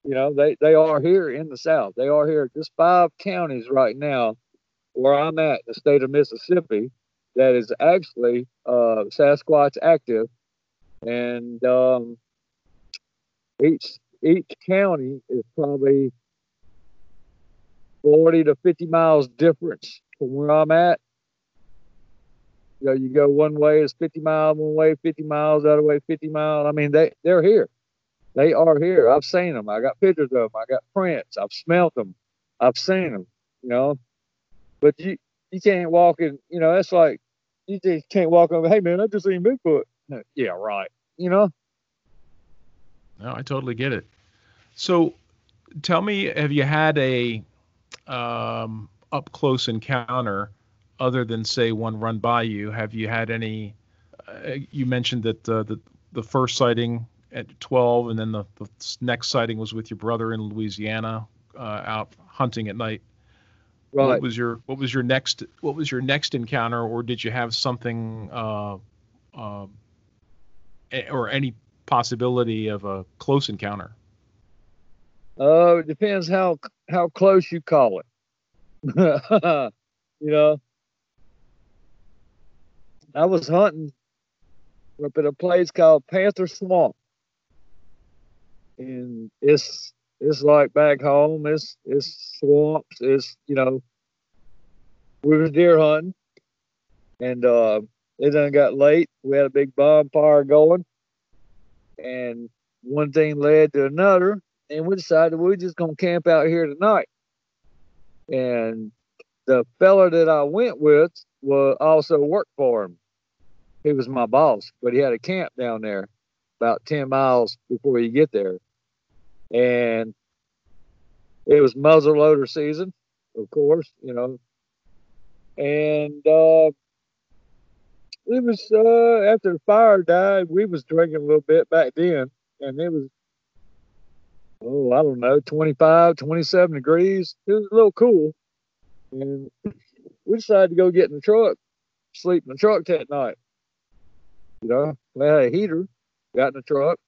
They are here in the south. They are here. Just 5 counties right now where I'm at, the state of Mississippi, that is actually Sasquatch active, and each county is probably 40 to 50 miles difference from where I'm at. You go one way, it's 50 miles one way, 50 miles the other way, 50 miles. I mean, they're here. They are here. I've seen them. I got pictures of them. I got prints. I've smelt them. I've seen them. But you can't walk in. That's like you just can't walk over. Hey man, I just seen Bigfoot. Yeah, right. You know. No, I totally get it. So tell me, have you had a up close encounter other than say one run by you? Have you had any? You mentioned that the first sighting at 12, and then the next sighting was with your brother in Louisiana, out hunting at night. Right. What was your next encounter, or did you have something or any possibility of a close encounter? It depends how close you call it. you know, I was hunting up at a place called Panther Swamp, and it's like back home. It's swamps. We was deer hunting, and it done got late. We had a big bonfire going, and one thing led to another, and we decided we were just gonna camp out here tonight. And the fella that I went with was also worked for him. He was my boss, but he had a camp down there about 10 miles before you get there. And it was muzzleloader season, of course, And we was after the fire died, we was drinking a little bit back then, and it was I don't know, 25, 27 degrees. It was a little cool, and we decided to go get in the truck, sleep in the truck that night. We had a heater, got in the truck.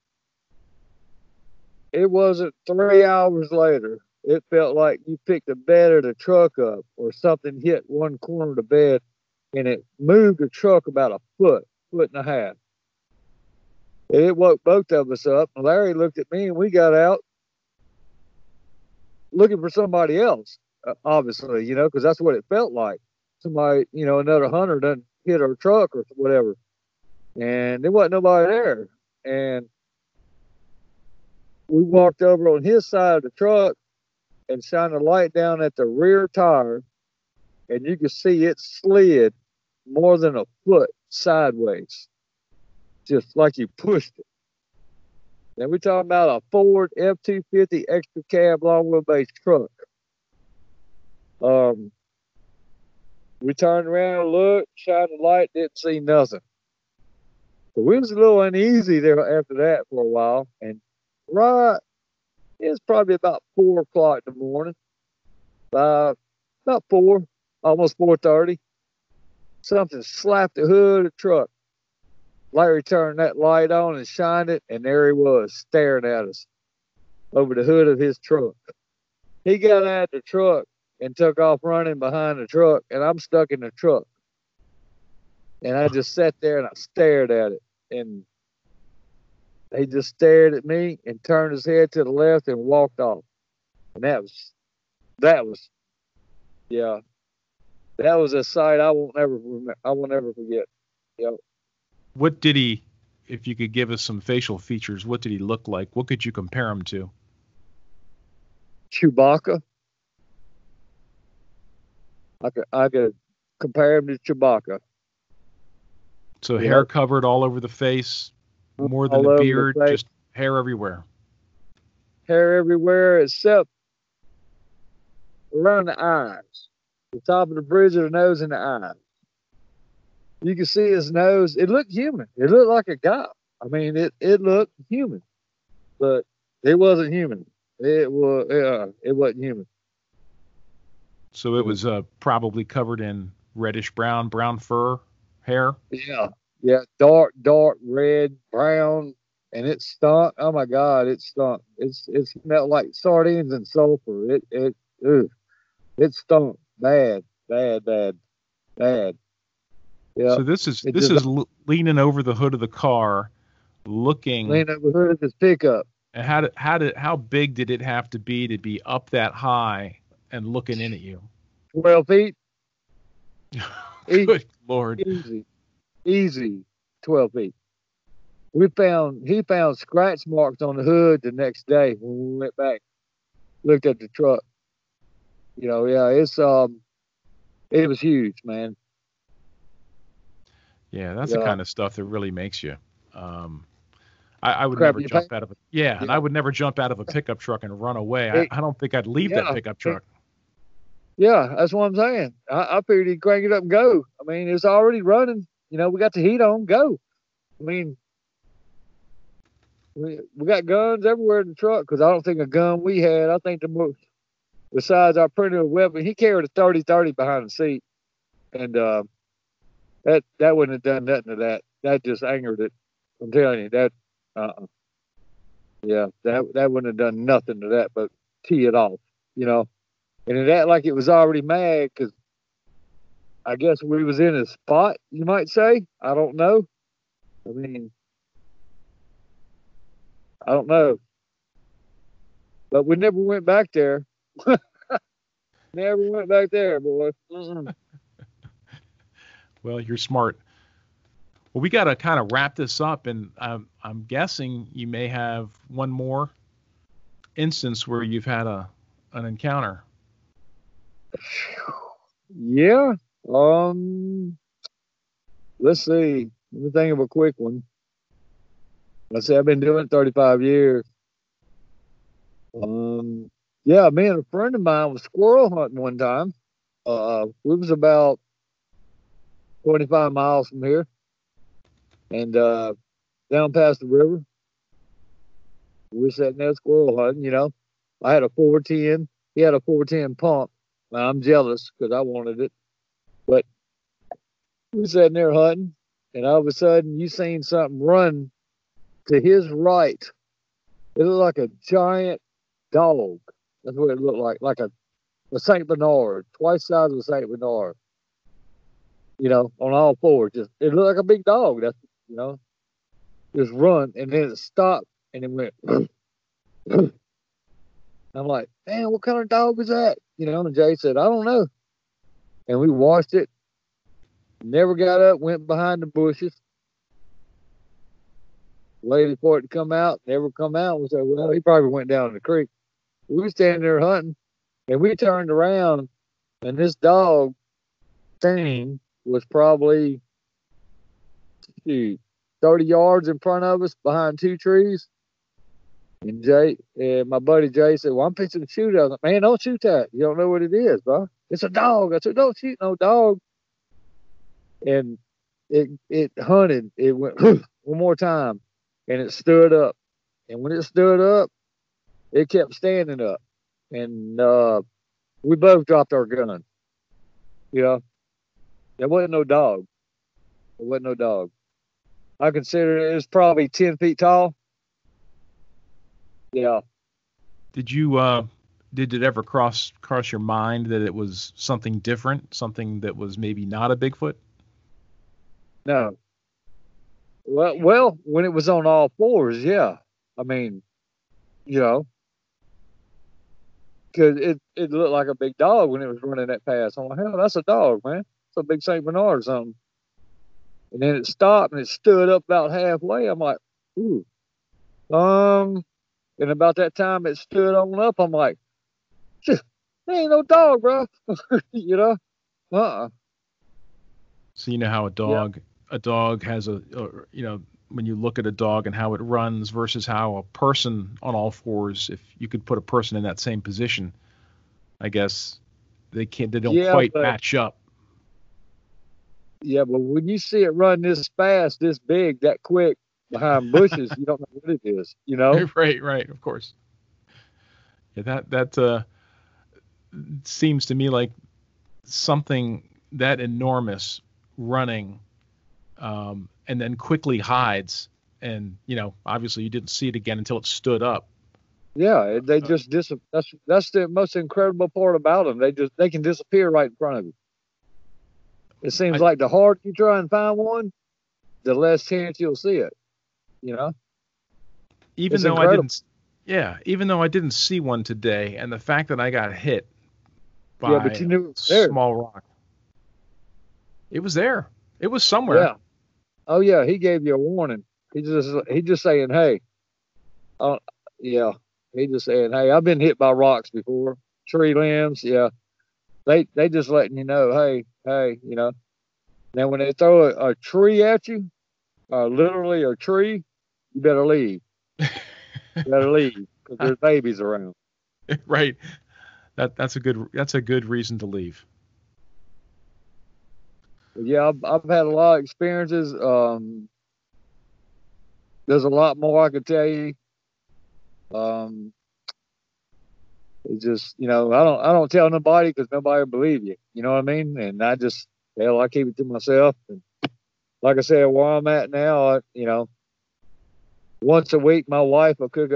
It wasn't 3 hours later. It felt like you picked the bed of the truck up, or something hit one corner of the bed, and it moved the truck about a foot and a half. And it woke both of us up. And Larry looked at me, and we got out looking for somebody else, obviously, because that's what it felt like. Somebody, another hunter done hit our truck or whatever. And there wasn't nobody there. And we walked over on his side of the truck and shined a light down at the rear tire, and you could see it slid more than a foot sideways, just like you pushed it. And we're talking about a Ford F-250 extra cab long wheelbase truck. We turned around, looked, shined the light, didn't see nothing. So we was a little uneasy there after that for a while. And right, it was probably about 4 o'clock in the morning. About 4, almost 4:30. Something slapped the hood of the truck. Larry turned that light on and shined it, and there he was staring at us over the hood of his truck. He got out of the truck and took off running behind the truck, and I'm stuck in the truck. And I just sat there and I stared at it, and he just stared at me and turned his head to the left and walked off. And that was, yeah, that was a sight I won't ever forget. Yep. What did he, if you could give us some facial features, what did he look like? What could you compare him to? Chewbacca. I could compare him to Chewbacca. So Yep. hair covered all over the face, more than All a over the beard, face. just hair everywhere. Hair everywhere except around the eyes, the top of the bridge of the nose and the eyes. You can see his nose. It looked human. It looked like a guy. I mean, it looked human, but it wasn't human. It wasn't human. So it was probably covered in reddish brown fur hair. Yeah, dark red, brown, and it stunk. Oh my God, it stunk. It smelled like sardines and sulfur. It stunk bad. Yeah, So this is it this just is leaning over the hood of the car, looking. leaned over the hood of this pickup. And how big did it have to be up that high and looking in at you? 12 feet. Good Lord. Easy 12 feet. He found scratch marks on the hood the next day when we went back, looked at the truck. You know, yeah, it was huge, man. Yeah, that's Yeah. the kind of stuff that really makes you. I would Crap never your jump pants. out of a and I would never jump out of a pickup truck and run away. I don't think I'd leave that pickup truck. Yeah, that's what I'm saying. I figured he'd crank it up and go. I mean, it's already running. You know, we got the heat on. Go. I mean, we got guns everywhere in the truck because I don't think a gun we had. I think the most, besides our printed weapon, he carried a 30-30 behind the seat, and that wouldn't have done nothing to that. That just angered it. I'm telling you that. Yeah, that wouldn't have done nothing to that, but tee it off. You know, and it act like it was already mad because I guess we was in a spot. You might say. I don't know. I mean, I don't know. But we never went back there. Never went back there, boy. Well, you're smart. Well, we got to kind of wrap this up, and I'm guessing you may have one more instance where you've had an encounter. Yeah. Let's see. Let me think of a quick one. Let's say I've been doing it 35 years. Yeah, me and a friend of mine was squirrel hunting one time. We was about 25 miles from here, and down past the river. We were sitting there squirrel hunting. You know, I had a 410. He had a 410 pump. Now, I'm jealous because I wanted it, but we were sitting there hunting, and all of a sudden, you seen something run to his right. It looked like a giant dog. That's what it looked like a Saint Bernard, twice the size of a Saint Bernard. You know, on all fours. Just it looked like a big dog. That's just run, and then it stopped, and it went. I'm like, man, what kind of dog is that? You know, and Jay said, I don't know. And we watched it. Never got up, went behind the bushes. Waited for it to come out, never come out. We said, well, he probably went down the creek. We were standing there hunting, and we turned around, and this dog thing was probably 30 yards in front of us behind two trees. And my buddy Jay said, well, I'm fixing to shoot it. I was like, man, don't shoot that. You don't know what it is, bro. It's a dog. I said, don't shoot no dog. And it hunted. It went one more time, and it stood up. And when it stood up, it kept standing up. And we both dropped our guns. You know, there wasn't no dog. There wasn't no dog. I consider it was probably 10 feet tall. Yeah. Did it ever cross your mind that it was something different, something that was maybe not a Bigfoot? No. Well, when it was on all fours, yeah. I mean, you know, because it looked like a big dog when it was running that fast. I'm like, hell, that's a dog, man. It's a big Saint Bernard or something. And then it stopped and it stood up about halfway. I'm like, ooh. And about that time it stood on up, I'm like, there ain't no dog, bro. You know? So you know how a a dog has when you look at a dog and how it runs versus how a person on all fours, if you could put a person in that same position, I guess they don't Yeah, quite match up. Yeah, but when you see it run this fast, this big, that quick behind bushes, you don't know what it is, you know? Right, of course. Yeah, that seems to me like something that enormous running, and then quickly hides. And, obviously you didn't see it again until it stood up. Yeah, they just that's the most incredible part about them. They can disappear right in front of you. It seems like the harder you try and find one, the less chance you'll see it, you know? Even It's though incredible. even though I didn't see one today, and the fact that I got hit Yeah, by but you knew a it was there. small rock, it was there. It was somewhere. Yeah. Oh yeah, he gave you a warning. He just saying, hey, yeah. He just saying, hey, I've been hit by rocks before, tree limbs. Yeah, they just letting you know, hey, you know. Now when they throw a tree at you, literally a tree, you better leave. You better leave because there's babies around. Right. That's a good reason to leave. But yeah, I've had a lot of experiences. There's a lot more I could tell you. Um, it's just, I don't tell nobody because nobody will believe you. You know what I mean? And I keep it to myself. And like I said, where I'm at now, once a week, my wife will cook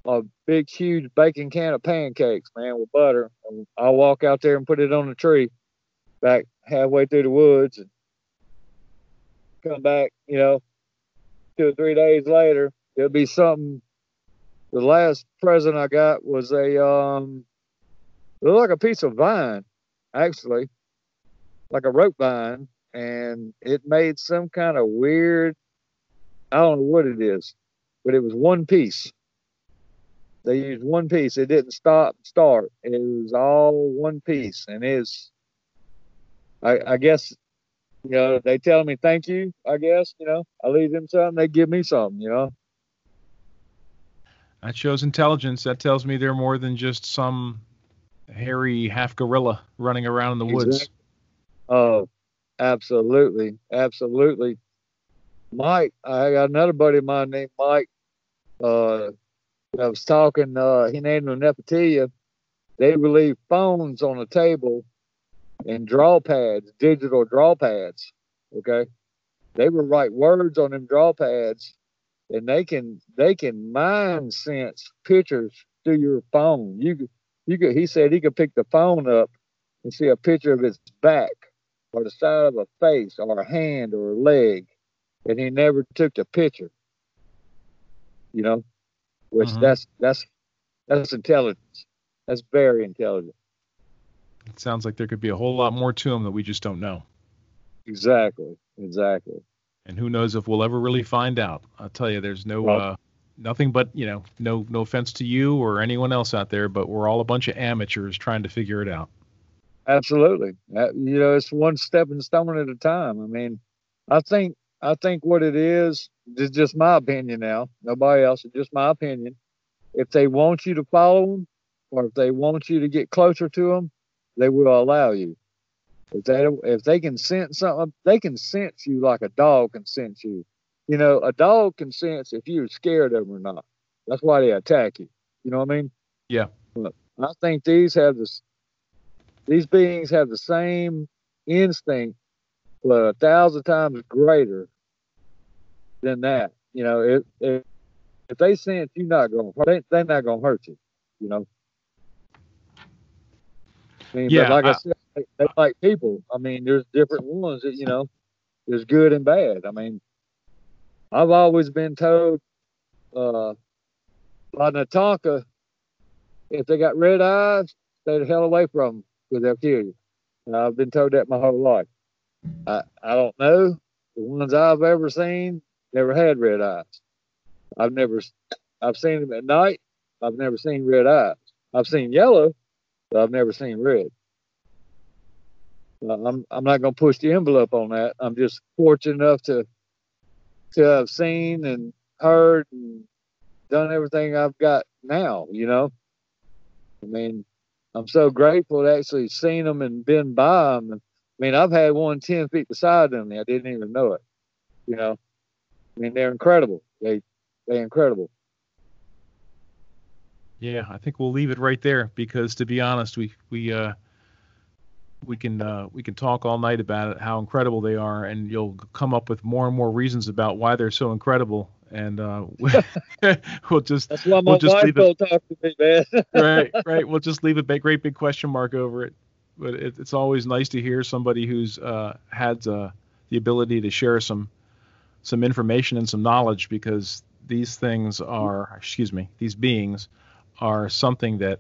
a big, huge baking can of pancakes, man, with butter. And I'll walk out there and put it on the tree back halfway through the woods and come back, 2 or 3 days later. It'll be something. The last present I got was it looked like a piece of vine, actually, like a rope vine, and it made some kind of weird, I don't know what it is, but it was one piece. They used one piece. It didn't start. It was all one piece. And I guess, they tell me thank you, I guess, I leave them something, they give me something. That shows intelligence. That tells me they're more than just some hairy half gorilla running around in the woods. Oh, absolutely. Absolutely. Mike, I got another buddy of mine named Mike. I was talking, he named them Nefertia. They would leave phones on a table and draw pads, digital draw pads. Okay. They would write words on them draw pads, and they can mind sense pictures through your phone. He said he could pick the phone up and see a picture of its back or the side of a face or a hand or a leg. And he never took the picture. Which that's intelligence. That's very intelligent. It sounds like there could be a whole lot more to them that we just don't know. Exactly. And who knows if we'll ever really find out. I'll tell you, there's nothing but, no offense to you or anyone else out there, but we're all a bunch of amateurs trying to figure it out. Absolutely. It's one stepping stone at a time. I mean, I think what it is just my opinion now. Nobody else. It's just my opinion. If they want you to follow them, or if they want you to get closer to them, they will allow you. If they can sense something, they can sense you like a dog can sense you. A dog can sense if you're scared of them or not. That's why they attack you. You know what I mean? Yeah. Look, I think these beings have the same instinct, but 1,000 times greater than that. If they sense you're not going, they're not going to hurt you. I mean, but like I said, they like people. I mean, there's different ones that there's good and bad. I mean, I've always been told by Natonka, if they got red eyes, stay the hell away from them because they'll kill you. And I've been told that my whole life. I don't know. The ones I've ever seen never had red eyes. I've seen them at night. I've never seen red eyes. I've seen yellow, but I've never seen red. I'm not going to push the envelope on that. I'm just fortunate enough to have seen and heard and done everything I've got now. I mean, I'm so grateful to actually seen them and been by them. I mean, I've had one 10 feet beside them. I didn't even know it. I mean, they're incredible. They're incredible. Yeah, I think we'll leave it right there because, to be honest, we can talk all night about it, how incredible they are, and you'll come up with more and more reasons about why they're so incredible. And we'll just that's why my we'll just wife leave don't talk to me, man. right. We'll just leave a great big question mark over it. But it's always nice to hear somebody who's had the ability to share some information and some knowledge, because these things are, these beings are something that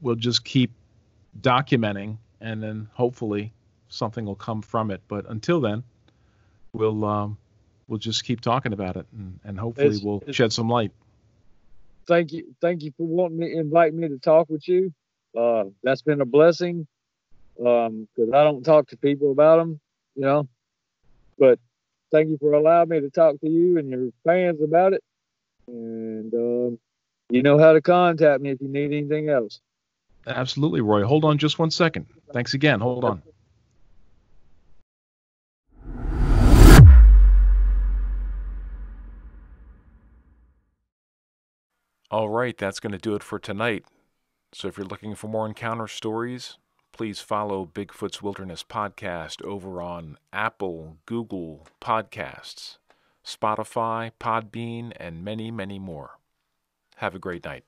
we'll just keep documenting, and then hopefully something will come from it. But until then, we'll just keep talking about it, and hopefully we'll shed some light. Thank you for inviting me to talk with you. That's been a blessing, because I don't talk to people about them, But thank you for allowing me to talk to you and your fans about it. And you know how to contact me if you need anything else. Absolutely, Roy. Hold on just one second. Thanks again. Hold on. All right, that's going to do it for tonight. So if you're looking for more encounter stories, please follow Bigfoot's Wilderness Podcast over on Apple, Google Podcasts, Spotify, Podbean, and many, many more. Have a great night.